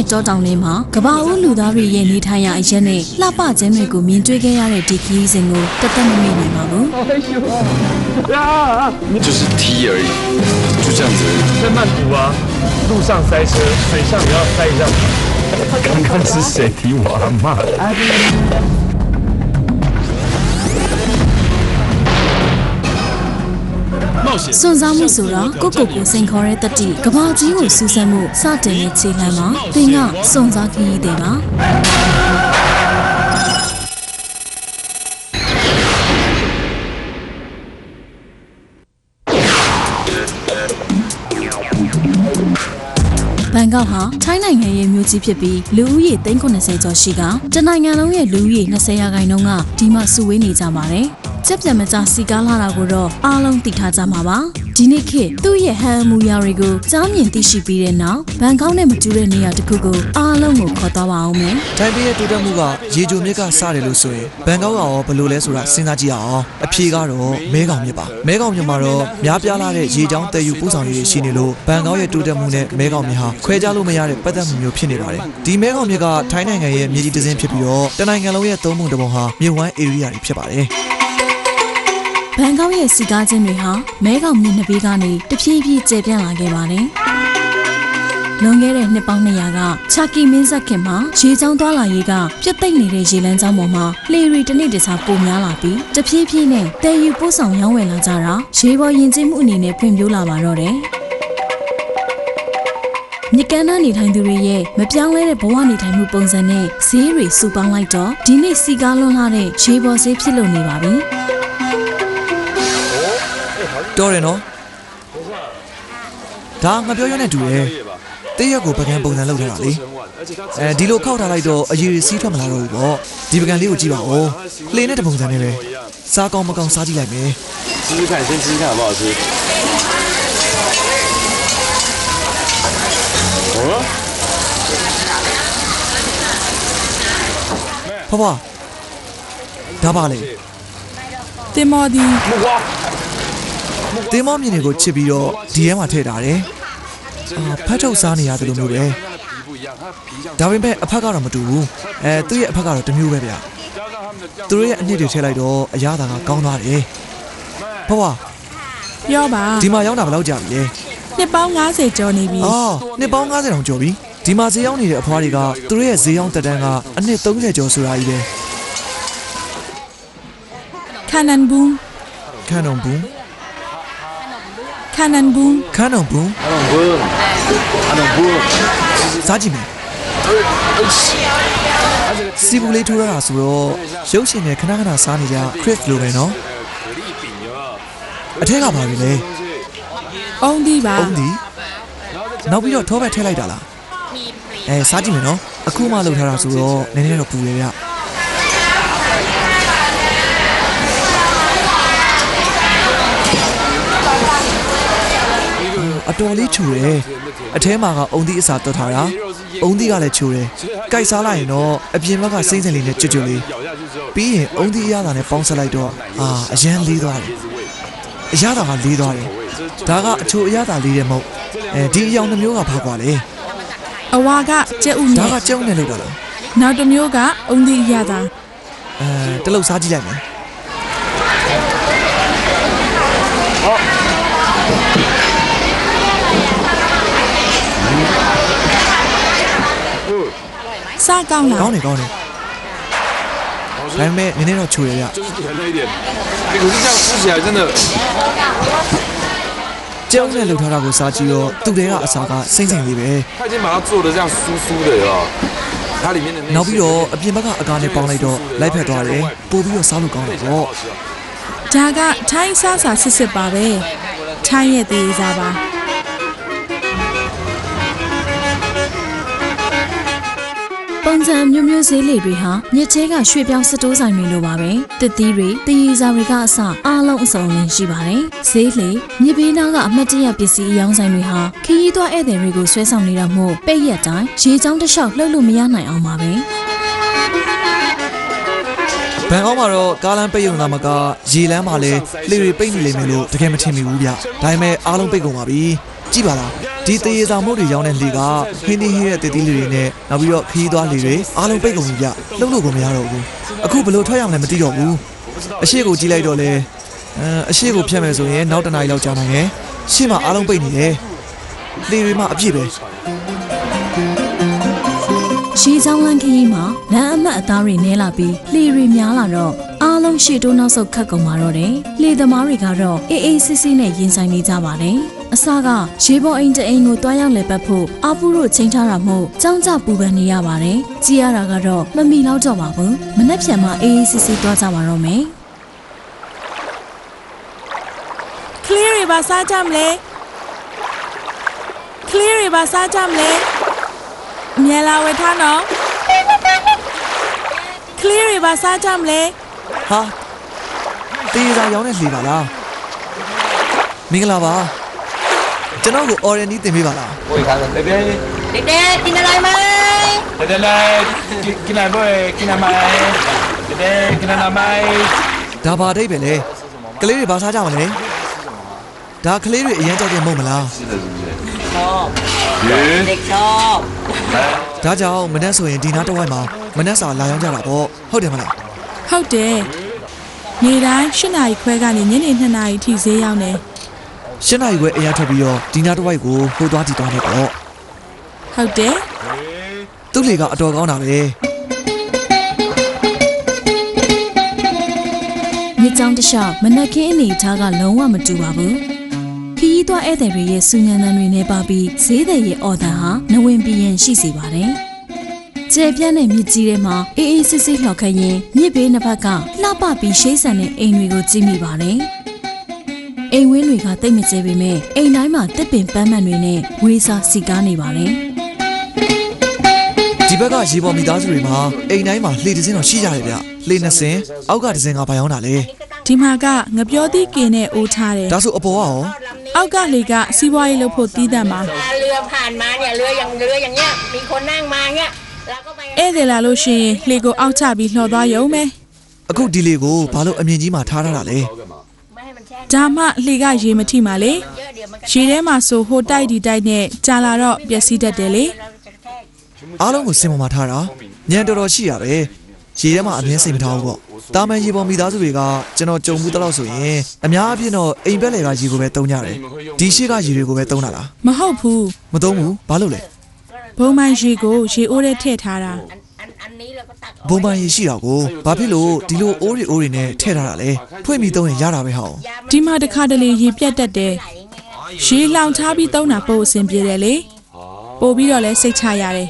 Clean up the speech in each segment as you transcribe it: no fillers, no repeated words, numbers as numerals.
ရဲ့တောတောင်ထဲမှာကဘာဦးလူသားတွေရဲ့နေထိုင်ရာအရက်နဲ့လှပခြင်းတွေကိုမြင်တွေ့ခဲ့ရတဲ့ဒီခရီးစဉ်ကိုတသက်မမေ့နိုင်ပါဘူး就是踢而已，就这样子。在曼谷啊，路上塞车，水上也要塞一下。刚刚是谁踢我阿妈？စွန့်စားမှုဆိုတာကိုစိန်ခေါ်တဲ့တတိကဘာကြီးကိုစူးစမ်းမှုစတင်တဲ့ခြေလှမ်းမှာသင်ကစွန့်စားခရီးတွေပါဘန်ကောက်ဟာထိုင်းနိုင်ငံရဲ့မြို့ကြီးဖြစ်ပြီးလူဦးရေ390ကျော်ရှိကတနိုင်ငံလုံးရဲ့လူဦးရေ20ရာခိုင်နှုန်းကဒီမှာစုဝေးနေကြပါတယ်။ကြက်ပြန်မကြစီကားလာတာကိုတော့အားလုံးသိထားကြမှာပါ။ဒီနေ့ခေတ်သူ့ရဲ့ဟန်အမူအရာတွေကိုကြားမြင်သိရှိပြီးတဲ့နောက်ဘန်ကောက်နဲ့မတူတဲ့နေရာတစ်ခုကိုအားလုံးကိုခေါ်သွားပါအောင်မယ်။ထိုင်းပြည်ရဲ့တိုးတက်မှုကရေချိုမြစ်ကစတယ်လို့ဆိုရင်ဘန်ကောက်ကရောဘယ်လိုလဲဆိုတာစဉ်းစားကြည့်အောင်။အဖြေကတော့မဲခေါင်မြစ်ပါ။မဲခေါင်မြစ်မှာတော့များပြားလာတဲ့ရေချောင်းတည်ယူပို့ဆောင်ရေးရှိနေလို့ဘန်ကောက်ရဲ့တိုးတက်မှုနဲ့မဲခေါင်မြစ်ဟာခွဲခြားလို့မရတဲ့ပတ်သက်မှုမျိုးဖြစ်နေပါတယ်။ဒီမဲခေါင်မြစ်ကထိုင်းနိုင်ငံရဲ့မြေကြီးတစ်စင်းဖြစ်ပြီးတော့တနိုင်ငံလုံးရဲ့သုံးပုံတစ်ပုံဟာမြစ်ဝမ်း area တွေဖြစ်ပါတယ်။ဘန်ကောက်ရဲ့စီကားချင်းတွေဟာမဲခေါင်မြစ်နှစ်ဘေးကနေတဖြည်းဖြည်းကျယ်ပြန့်လာခဲ့ပါတယ်။လွန်ခဲ့တဲ့နှစ်ပေါင်း200ကချာကီမင်းဆက်ခင်မှာရေချောင်းသွားလာရေးကပြတ်သိပ်နေတဲ့ရေလမ်းကြောင်းပေါ်မှာလှေတွေတစ်နေ့တစ်ခြားပိုများလာပြီးတဖြည်းဖြည်းနဲ့တည်ယူပို့ဆောင်ရောင်းဝယ်လာကြတာရေပေါ်ယဉ်ကျေးမှုအနေနဲ့ဖွံ့ဖြိုးလာပါတော့တယ်။မြကန်းနာနေထိုင်သူတွေရဲ့မပြောင်းလဲတဲ့ဘဝနေထိုင်မှုပုံစံနဲ့ဈေးတွေစုပေါင်းလိုက်တော့ဒီနေ့စီကားလွန်လာတဲ့ရေပေါ်ဈေးဖြစ်လို့နေပါပြီ။တော်တယ်နော်ဒါငါပြောရတဲ့တူရဲ့တရက်ကိုပကံပုံစံလုပ်ထားတာလေဒီလိုခောက်ထားလိုက်တော့အရေးစီးထွက်မလာတော့ဘူးပေါ့ဒီပကံလေးကိုကြည့်ပါဦးလှေနဲ့တပုံစံနဲ့ပဲစားကောင်းမကောင်းစားကြည့်လိုက်မယ်试试看先吃吃看好不好吃ဖွားဖွားဒါပါလေတင်မော်ဒီတင်းမောမြင်တွေကိုချစ်ပြီးတော့ဒီထဲမှာထည့်ထားတယ်ဖတ်ထုတ်စားနေရတယ်လို့မျိုးပဲဒါပေမဲ့အဖက်ကတော့မတူဘူးသူ့ရဲ့အဖက်ကတော့တစ်မျိုးပဲဗျသူတို့ရဲ့အနှစ်တွေထည့်လိုက်တော့အရသာကကောင်းသွားတယ်ဖွားဖွားပြောပါဒီမှာရောက်တာဘယ်လောက်ကြာပြီလဲနှစ်ပေါင်း90ကျော်နေပြီနှစ်ပေါင်း90တောင်ကျော်ပြီဒီမှာဈေးရောက်နေတဲ့အဖွားတွေကသူတို့ရဲ့ဈေးရောက်တက်တန်းကအနှစ်30ကျော်ဆိုတာကြီးပဲခန္နန်ဘူးခန္နန်ဘူးစားကြည့်မယ်စီဘူးလေးထိုးရတာဆိုတော့ရုပ်ရှင်နဲ့ခဏခဏစားနေကြခရစ်လိုပဲနော်အထက်ကပါပြီလေအုံးဒီပါနောက်ပြီးတော့ထောဘက်ထည့်လိုက်တာလားစားကြည့်မယ်နော်အခုမှလုပ်ထားတာဆိုတော့နည်းနည်းတော့ပူတယ်ဗျအတော်လေးချူတယ်အထဲမှာကအုံသီးအစာတွတ်ထားတာအုံသီးကလည်းချူတယ်ကြိုက်စားလိုက်ရင်တော့အပြင်ဘက်ကစိမ့်စင်လေးနဲ့ကျွတ်ကျွတ်လေးပြီးရင်အုံသီးအရသာနဲ့ပေါင်းဆက်လိုက်တော့အရန်လေးသွားတယ်အရသာကလေးသွားတယ်ဒါကအချိုအရသာလေးတယ်မဟုတ်ဒီအယောင်တစ်မျိုးကဘာကွာလဲအဝါကကျက်ဥနဲ့ဒါကကျုံနဲ့လောက်တာလားနောက်တစ်မျိုးကအုံသီးအရသာတလုံးစားကြည့်လိုက်မယ်စားကောင်းလားကောင်းတယ်ဒါပေမဲ့နည်းနည်းတော့ချိုရရ就是甜了一点可是这样吃起来真的ကျုံနဲ့လှုပ်ထားတာကိုစားကြည့်တော့သူ့တဲကအစာကစိမ့်စိမ့်လေးပဲ他已经把它做的这样酥酥的了它里面的နောက်ပြီးတော့အပြင်ဘက်ကအကားနဲ့ပေါင်းလိုက်တော့လိုက်ဖက်သွားတယ်ပို့ပြီးတော့စားလို့ကောင်းတယ်ပေါ့ဒါကထိုင်းစားစာစစ်ပါပဲထိုင်းရဲ့သေးစားပါပုံစံမျိုးမျိုးဈေးလေတွေဟာမြစ်ချဲကရွှေပြောင်းစတိုးဆိုင်တွေလိုပါပဲတစ်သီးတွေတည်ရည်စာတွေကအစအားလုံးအစုံလင်ရှိပါတယ်ဈေးလေမြစ်ဘေးနားကအမတ်တရပစ္စည်းအယောင်းဆိုင်တွေဟာခရီးသွားဧည့်သည်တွေကိုဆွဲဆောင်နေတာမို့ပိတ်ရက်တိုင်းရေချောင်းတစ်လျှောက်လှုပ်လို့မရနိုင်အောင်ပါပဲဘန်ကောက်မှာတော့ကားလမ်းပိတ်ရုံသာမကရေလမ်းမှာလည်းလှေတွေပိတ်နေလိမ့်မယ်လို့တကယ်မထင်မိဘူးဗျဒါပေမဲ့အားလုံးပိတ်ကုန်ပါပြီ ကြည့်ပါလားဒီတေးစာမုတ်တွေရောင်းတဲ့လေကဟင်းသီးဟင်းရဲ့တေးသီးလေးတွေနဲ့နောက်ပြီးတော့ခီးသွားလေတွေအားလုံးပိတ်ကုန်ပြီဗျလှုပ်လို့ကိုမရတော့ဘူးအခုဘလို့ထွက်ရအောင်လည်းမသိတော့ဘူးအရှိကိုကြည့်လိုက်တော့လေအရှိကိုဖြတ်မယ်ဆိုရင်နောက်တနားရီလောက်ကြာနိုင်တယ်ရှေ့မှာအားလုံးပိတ်နေတယ်လေတွေမှအပြည့်ပဲရှေးချောင်းလန်းခရီးမှာလမ်းအမတ်အသားတွေနဲလာပြီးလှေတွေများလာတော့အားလုံးရှေ့တိုးနောက်ဆုတ်ခတ်ကုန်ပါတော့တယ်လှေသမားတွေကတော့အေးအေးဆေးဆေးနဲ့ရင်ဆိုင်နေကြပါတယ်အစကရေပေါ်အိမ်တအိမ်ကိုတွားရောက်လဲပတ်ဖို့အာပူတို့ချိန်ထားတာမို့ကြောင်းကြပူပန်နေရပါတယ်ကြည်ရတာကတော့မမီလောက်တော့ပါဘူးမနှက်ဖြန်မှာအေးအေးဆေးဆေးတွားကြပါတော့မယ်ကလေးတွေပါစားကြမလဲကလေးတွေပါစားကြမလဲအမြဲလာဝယ်ထားနော်ကလေးတွေပါစားကြမလဲဟာတေးစာရောင်းတဲ့လှေပါလားမင်္ဂလာပါကျွန်တော်ကို orange တင်ပေးပါလား我一看到这边，弟弟，进来没？来来，进来不？进来没？弟弟，进来没？ဒါပါတိတ်ပဲလေကလေးတွေဘာစားကြမလဲဒါကလေးတွေအရင်ကြိုက်တဲ့မဟုတ်မလား是的，是不是？ชอบเด็กชอบ ဒါကြောင့်မနက်ဆိုရင်ဒီနားတစ်ဝိုက်မှာမနက်စာလာရောက်ကြတာပေါ့ဟုတ်တယ်မလားဟုတ်တယ်နေ့တိုင်း8နာရီခွဲကနေညနေ2နာရီထိဈေးရောက်နေ8နာရီခွဲအရင်ထွက်ပြီးတော့ဒီနားတစ်ဝိုက်ကိုဟိုသွားကြည့်သွားတယ်ပေါ့ဟုတ်တယ်သူ့လေကအတော်ကောင်းတာပဲမြစ်ကြောင်းတစ်လျှောက်မနက်ခင်းအနေထားကလုံးဝမတူပါဘူးခီးသွားဧည့်သည်တွေရဲ့စူညံသံတွေနဲ့ပါပြီးဈေးသည်ရဲ့အော်တန်ဟာနဝင်ပြင်းရှိစေပါတယ်ကျဲပြန့်တဲ့မြစ်ကြီးထဲမှာအေးအေးဆေးဆေးလှော်ခတ်ရင်မြစ်ဘေးနှစ်ဖက်ကလှပပြီးရှေးဆန်တဲ့အိမ်တွေကိုကြည့်မိပါတယ်အိမ်ဝင်းတွေကတိတ်မကျဲပေမဲ့အိမ်တိုင်းမှာတစ်ပင်ပန်းမှန်တွေနဲ့ဝေးစားစီကားနေပါတယ်ဒီဘက်ကရေပေါ်မိသားစုတွေမှာအိမ်တိုင်းမှာလှေတစ်စင်းတော့ရှိကြတယ်ဗျလှေ2စင်းအောက်ကတစ်စင်းကဘာရောင်းတာလဲဒီမှာကငပြောသီးကင်နဲ့အိုးထားတယ်ဒါဆိုအပေါ်ကရောအောက်ကလေကစီးပွားရေးလုပ်ဖို့တီးတတ်မှာเรือผ่านมาเนี่ยเรืออย่างเงี้ยมีคนนั่งมาเงี้ยแล้วก็ไปဧည့်သည်လာလို့ရှိရင်လှေကိုအောက်ချပြီးလှော်သွားရုံပဲအခုဒီလေကိုဘာလို့အမြင့်ကြီးမှာထားတာလဲဒါမှလှေကရေမထိမှလေရေထဲမှာဆိုဟိုတိုက်ဒီတိုက်နဲ့ကြာလာတော့ပျက်စီးတတ်တယ်လေအားလုံးကိုစင်ပေါ်မှာထားတာညံတော်တော်ရှိရပဲရေထဲမှာအမြဲစိတ်မထားဘူးပေါ့တာမန်ရေပေါ်မိသားစုတွေကကျွန်တော်ကြုံမှုတလောက်ဆိုရင်အများအပြည့်တော့အိမ်ဘက်လေကရေကိုပဲသုံးကြတယ်ဒီရှိကရေတွေကိုပဲသုံးတာလားမဟုတ်ဘူးမသုံးဘူးဘာလို့လဲဘုံမိုင်းရေကိုရေအိုးထဲထည့်ထားတာဘုံမိုင်းရေရှိတာကိုဘာဖြစ်လို့ဒီလိုအိုးတွေနဲ့ထည့်ထားတာလဲဖွင့်ပြီးသုံးရင်ရတာပဲဟောဒီမှာတခါတလေရေပြတ်တတ်တယ်ရေလောင်ထားပြီးသုံးတာပို့အဆင်ပြေတယ်လေပို့ပြီးတော့လဲစိတ်ချရတယ်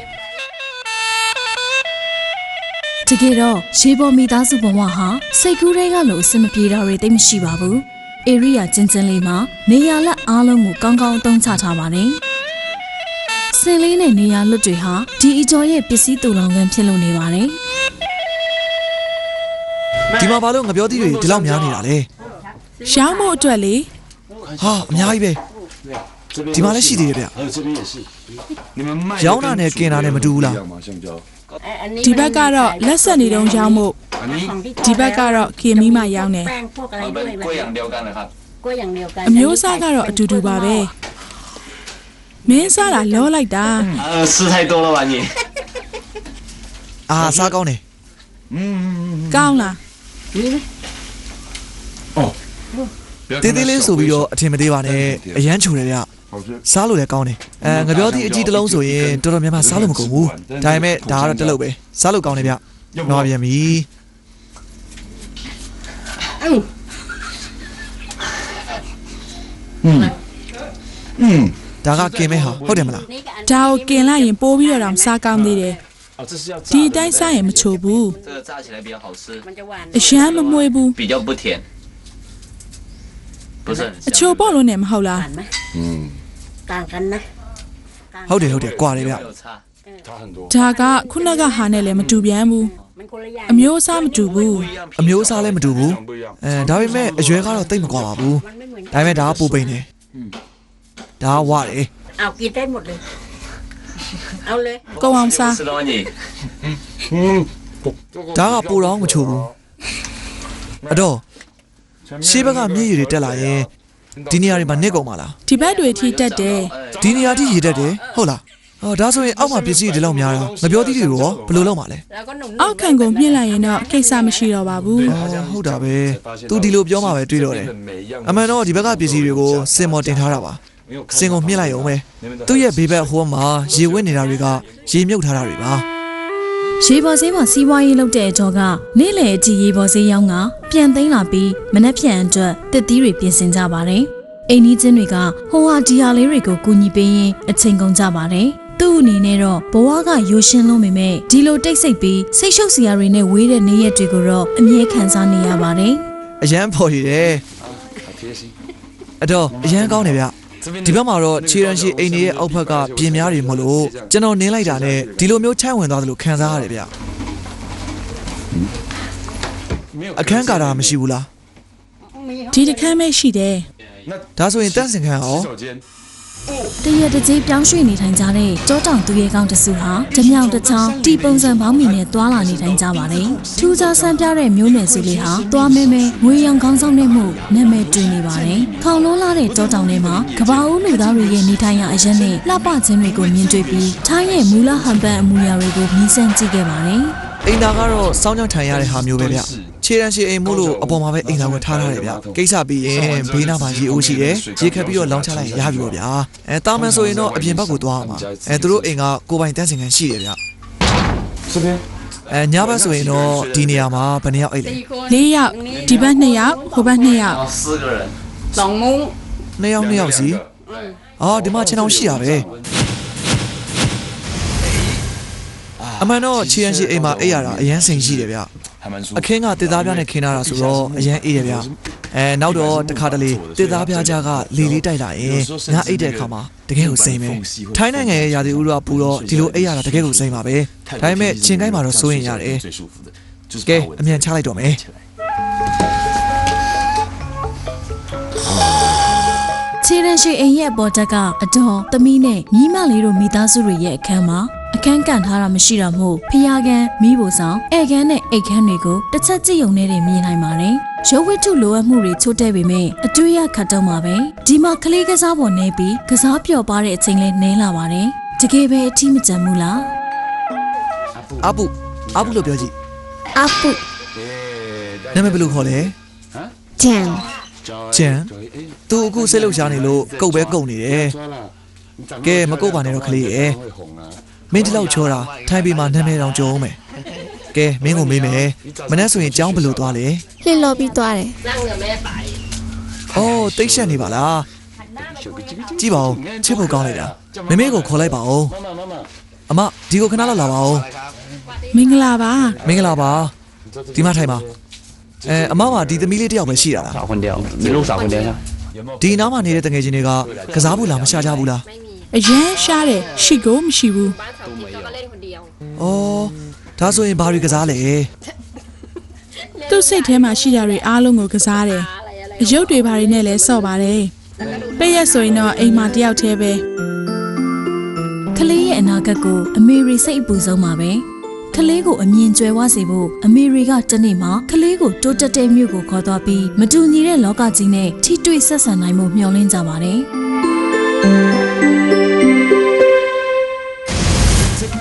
တကယ်တော့ရေပေါ်မိသားစုဘဝဟာစိတ်ကူးတွေကလို့အဆင်မပြေတာတွေတိတ်မရှိပါဘူး။ဧရိယာကျဉ်းလေးမှာနေရာလက်အားလုံးကိုကောင်းကောင်းအသုံးချထားပါတယ်။စင်လေးနဲ့နေရာလွတ်တွေဟာဒီအကျော်ရဲ့ပစ္စည်းတူလောင်ခန်းဖြစ်လို့နေပါတယ်။ဒီမှာဘာလို့ငပြောသီးတွေဒီလောက်များနေတာလဲ။ရောင်းဖို့အတွက်လေဟာအများကြီးပဲဒီမှာလည်းရှိသေးတယ်ဗျ။ရောင်းတာနဲ့กินတာနဲ့မတူဘူးလားဒီဘက်ကတော့လက်ဆက်နေတုံးရောင်းမို့ဒီဘက်ကတော့ကင်မီမှရောင်းတယ်အမျိုးစားကတော့အတူတူပါပဲမင်းစားတာလောလိုက်တာ吃太多了吧你စားကောင်းတယ်ကောင်းလားတေးသေးလေးဆိုပြီးတော့အထင်မသေးပါနဲ့အရန်ချိုတယ်ဗျစားလို့လည်းကောင်းတယ်ငပြောသီးအကြီးတစ်လုံးဆိုရင်တော်တော်များများစားလို့မကုန်ဘူးဒါပေမဲ့ဒါကတော့တစ်လုံးပဲစားလို့ကောင်းတယ်ဗျနွားပြန်ပြီဒါကกินမဲဟာဟုတ်တယ်မလားဒါကိုกินလိုက်ရင်ပိုးပြီးတော့တောင်စားကောင်းသေးတယ်ဒီတိုင်းစားရင်မချိုဘူးအရှမ်းမမွေးဘူးအချိုပေါ့လို့နဲ့မဟုတ်လားต่างกันนะဟုတ်တယ်ကွာတယ်ဗျဒါကခုနကဟာနဲ့လည်းမတူပြန်ဘူးအမျိုးအစားမတူဘူးအမျိုးအစားလည်းမတူဘူးဒါပေမဲ့အရွယ်ကတော့တိတ်မကွာပါဘူးဒါပေမဲ့ဒါကပူပိန်တယ်ဒါကဝတယ်เอากินได้หมดเลยเอาเลยကောင်းအောင်စားဒါကပူတော့မချိုးဘူးအတော့ရှေးဘက်ကမြည်ရည်တွေတက်လာရင် ဒီနေရာတွေမှာနစ်ကုန်ပါလား ဒီဘက်တွေထိတက်တယ် ဒီနေရာထိရေတက်တယ်ဟုတ်လားအော်ဒါဆိုရင်အောက်မှာပစ္စည်းတွေဒီလောက်များတော့ငပြောသီးတွေရောဘယ်လိုလုပ်မှာလဲ แล้วก็หนุ่ม အောက်ခံကိုမြင့်လိုက်ရင်တော့ကိစ္စမရှိတော့ပါဘူး အော်ဟုတ်တာပဲသူဒီလိုပြောမှပဲတွေးတော့တယ်အမှန်တော့ဒီဘက်ကပစ္စည်းတွေကိုစင်မော်တင်ထားတာပါစင်ကိုမြင့်လိုက်အောင်ပဲသူ့ရဲ့ဘေးဘက်ဟိုမှာရေဝစ်နေတာတွေကရေမြုပ်ထားတာတွေပါ ရေပေါ်ဈေးမှာစီးပွားရေးလုပ်တဲ့အကြောကနေ့လယ်အကြည့်ရေပေါ်ဈေးရောင်းကပြန်သိမ်းလာပြီးမနှက်ဖြန်အတွက်တစ်သီးတွေပြင်ဆင်ကြပါတယ်။အိမ်နီးချင်းတွေကဟိုဟာဒီဟာလေးတွေကိုကူညီပေးရင်အချိန်ကုန်ကြပါတယ်။သူ့အနေနဲ့တော့ဘဝကရိုရှင်းလုံးပေမဲ့ဒီလိုတိတ်ဆိတ်ပြီးစိတ်ရှုပ်စရာတွေနဲ့ဝေးတဲ့နေ့ရက်တွေကိုတော့အမြဲခံစားနေရပါတယ် အရန်ပေါ်ရည်တယ်အဲ့တော့အရန်ကောင်းတယ်ဗျဒီဘက်မှာတော့ခြေရန်ရှိအိမ်တွေရဲ့အောက်ဘက်ကပြင်များတွေမလို့ကျွန်တော်နင်းလိုက်တာနဲ့ဒီလိုမျိုးချိုင်းဝင်သွားသလိုခံစားရတယ်ဗျအခန်းကာတာမရှိဘူးလား ဒီတစ်ခန်းပဲရှိတယ် ဒါဆိုရင်တန့်စင်ခန်းရော ။တရက်တစ်ကြေးပြောင်းရွှေ့နေထိုင်ကြတဲ့ကြောတောင်သူရဲကောင်းတစုဟာဓမြောင်တစ်ချောင်းတီပုံစံပေါင်းမီနဲ့တွာလာနေထိုင်ကြပါတယ်။ထူးခြားဆန်းပြတဲ့မျိုးနယ်စုလေးဟာတွားမဲမဲငွေရောင်ခေါင်းဆောင်နဲ့မှုနာမည်တွင်နေပါတယ်။ခေါင်လုံးလာတဲ့ကြောတောင်ထဲမှာကဘာဦးလူသားတွေရဲ့နေထိုင်ရာအရက်နဲ့လှပခြင်းတွေကိုမြင်တွေ့ပြီးထိုင်းရဲ့မူလဟန်ပန်အမူအရာတွေကိုမြင်ဆန်းကြည့်ခဲ့ပါတယ်။ အိမ်သာကတော့စောင်းကြောင်ထိုင်ရတဲ့ဟာမျိုးပဲဗျခြေရန်ရှိအိမ်မို့လို့အပေါ်မှာပဲအိမ်သာကိုထားထားတယ်ဗျကိစ္စပြီးရင်ဘေးနားမှာရေအိုးရှိတယ်ရေခတ်ပြီးတော့လောင်းချလိုက်ရပြီပေါ့ဗျာတာမန်ဆိုရင်တော့အပြင်ဘက်ကိုသွားအောင်ပါသူတို့အိမ်ကကိုပိုင်တန်းစင်ခန်းရှိတယ်ဗျညဘက်ဆိုရင်တော့ဒီနေရာမှာဘယ်နှစ်ယောက်အိတ်လဲ 4 ယောက်ဒီဘက်2 ယောက်ဟိုဘက်2 ယောက် สองมุ้ง 2 ယောက်စီအော်ဒီမှာခြေထောင်ရှိရပဲအမှန်တော့ခြေရန်ရှိအိမ်မှာအိတ်ရတာအရန်စိန်ရှိတယ်ဗျအခင်းကတစ်သားပြားနဲ့ခင်းထားတာဆိုတော့အရန်အေးတယ်ဗျနောက်တော့တစ်ခါတလေတစ်သားပြားကြားကလေလေးတိုက်လာရင်ငါအိတ်တဲ့အခါမှာတကယ်ကိုစိန်ပဲထိုင်းနိုင်ငံရဲ့ရာသီဥတုကပူတော့ဒီလိုအိတ်ရတာတကယ်ကိုစိန်ပါပဲဒါပေမဲ့ချင်းကိုင်းမှာတော့စိုးရင်ရတယ်ကဲအမြန်ချလိုက်တော့မယ်ခြေရန်ရှိအိမ်ရဲ့အပေါ်တက်ကအတော်သမီးနဲ့ညီမလေးတို့မိသားစုတွေရဲ့အခန်းမှာအခန်းကန်ထားတာမရှိတာမို့ဖျားကန်မိဖို့ဆောင်ဧခန်းနဲ့အိတ်ခန်းတွေကိုတစ်ချက်ကြည့်ုံနဲ့မြင်နိုင်ပါတယ်။ရုပ်ဝတ္ထုလိုအပ်မှုတွေချို့တဲ့ပေမဲ့အတွေ့အခတ်တော့မှာပဲဒီမှာကလေးကစားပေါ်နေပြီးကစားပျော်ပါတဲ့အချိန်လေးနည်းလာပါတယ်။တကယ်ပဲအထီးမကျန်ဘူးလား။အပုလို့ပြောကြည့် အပု နာမည်ဘယ်လိုခေါ်လဲ ဂျန် ကျန်သူအခုစိတ်လှုပ်ရှားနေလို့ကုတ်ပဲကုတ်နေတယ်ကဲမကုတ်ပါနဲ့တော့ကလေးရဲ့မင်းဒီလောက်ချောတာထိုင်ပေမှာနာမည်တောင်ကြုံအောင်မယ်ကဲမင်းကိုမေးမယ်မနေ့ဆိုရင်ကျောင်းဘယ်လိုသွားလဲ လှစ်လော်ပြီးသွားတယ် นั่งกับแม่ไป အော်တိတ်ရှက်နေပါလားကြည့်ပါဦးချစ်ဖို့ကောင်းလိုက်တာမမေကိုခေါ်လိုက်ပါဦးအမဒီကိုခဏလောက်လာပါဦး မင်္ဂလာပါ မင်္ဂလာပါဒီမှာထိုင်ပါအမကဒီသမီးလေးတယောက်ပဲရှိတာလား 少混掉，你录少混掉一下。 ဒီနားမှာနေတဲ့တငယ်ချင်းတွေကကစားဖို့လားမရှာကြဘူးလား အရန်ရှားတယ်ရှိကိုမရှိဘူး บ้านเสาร์อาทิตย์ก็เล่นคนเดียว အော်ဒါဆိုရင်ဘာတွေကစားလဲ သူ့စိတ်ထဲမှာရှိတာတွေအားလုံးကိုကစားတယ်အယုတ်တွေဘာတွေနဲ့လဲစော့ပါတယ်ပိတ်ရက်ဆိုရင်တော့အိမ်မှာတယောက်တည်းပဲ ကလေးရဲ့အနာဂတ်ကိုအမေရိစိတ်အပူဆုံးပါပဲကလေးကိုအမြင်ကျွဲဝစေဖို့အမေရိကတနေ့မှာကလေးကိုတိုးတက်တဲ့မြို့ကိုခေါ်သွားပြီးမတူညီတဲ့လောကကြီးနဲ့ထိတွေ့ဆက်ဆံနိုင်မှုမျှော်လင့်ကြပါတယ်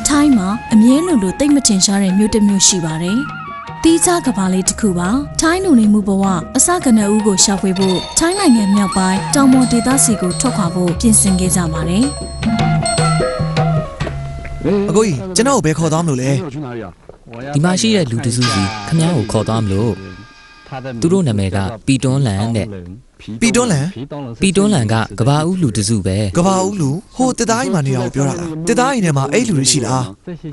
ထိုင်းမှာအမြဲလိုလိုတိတ်မထင်ရှားတဲ့မြို့တစ်မြို့ရှိပါတယ်တီးခြားကဘာလေးတစ်ခုပါထိုင်းလူနေမှုဘဝအစကနဦးကိုရှာဖွေဖို့ထိုင်းနိုင်ငံမြောက်ပိုင်းတောင်ပေါ်ဒေသစီကိုထွက်ခွာဖို့ပြင်ဆင်ခဲ့ကြပါတယ် အကိုကြီးကျွန်တော်ကိုဘယ်ခေါ်သွားမလို့လဲ ဒီမှာရှိတဲ့လူတစုစီခမ ्या ကိုခေါ်သွားမလို့သူတို့နာမည်ကပီတွန်းလန်တဲ့ ပီတွန်းလန် ပီတွန်းလန်ကကဘာဦးလူတစုပဲ ကဘာဦးလူဟိုတစ်သားအိမ်မှာနေရအောင်ပြောတာလားတစ်သားအိမ်ထဲမှာအဲ့လူတွေရှိလား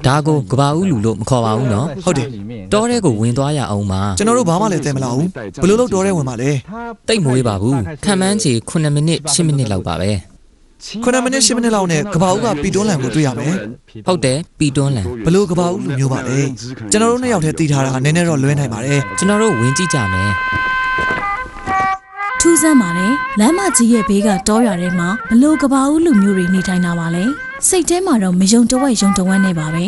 ဒါကိုကဘာဦးလူလို့မခေါ်ပါဘူးနော် ဟုတ်တယ် တောထဲကိုဝင်သွားရအောင်ပါ ကျွန်တော်တို့ဘာမှလည်းသိမလားဘူးဘယ်လိုလုပ်တော်ရဲဝင်ပါလဲ တိတ်မွေးပါဘူးခံမှန်းချေ9မိနစ်10မိနစ်လောက်ပါပဲ 9မိနစ်10မိနစ်လောက်နဲ့ကဘာဦးကပီတွန်းလန်ကိုတွေ့ရမယ် ဟုတ်တယ်ပီတွန်းလန် ဘယ်လိုကဘာဦးလူမျိုးပါလဲကျွန်တော်တို့နှစ်ယောက်တည်းတည်ထားတာနည်းနည်းတော့လွဲနိုင်ပါတယ် ကျွန်တော်တို့ဝင်ကြည့်ကြမယ် ထူးဆန်းပါတယ်လမ်းမကြီးရဲ့ဘေးကတောရွာထဲမှာဘလို့ကဘာဦးလူမျိုးတွေနေထိုင်တာပါလဲစိတ်ထဲမှာတော့မယုံတဝက်ယုံတဝက်နေပါပဲ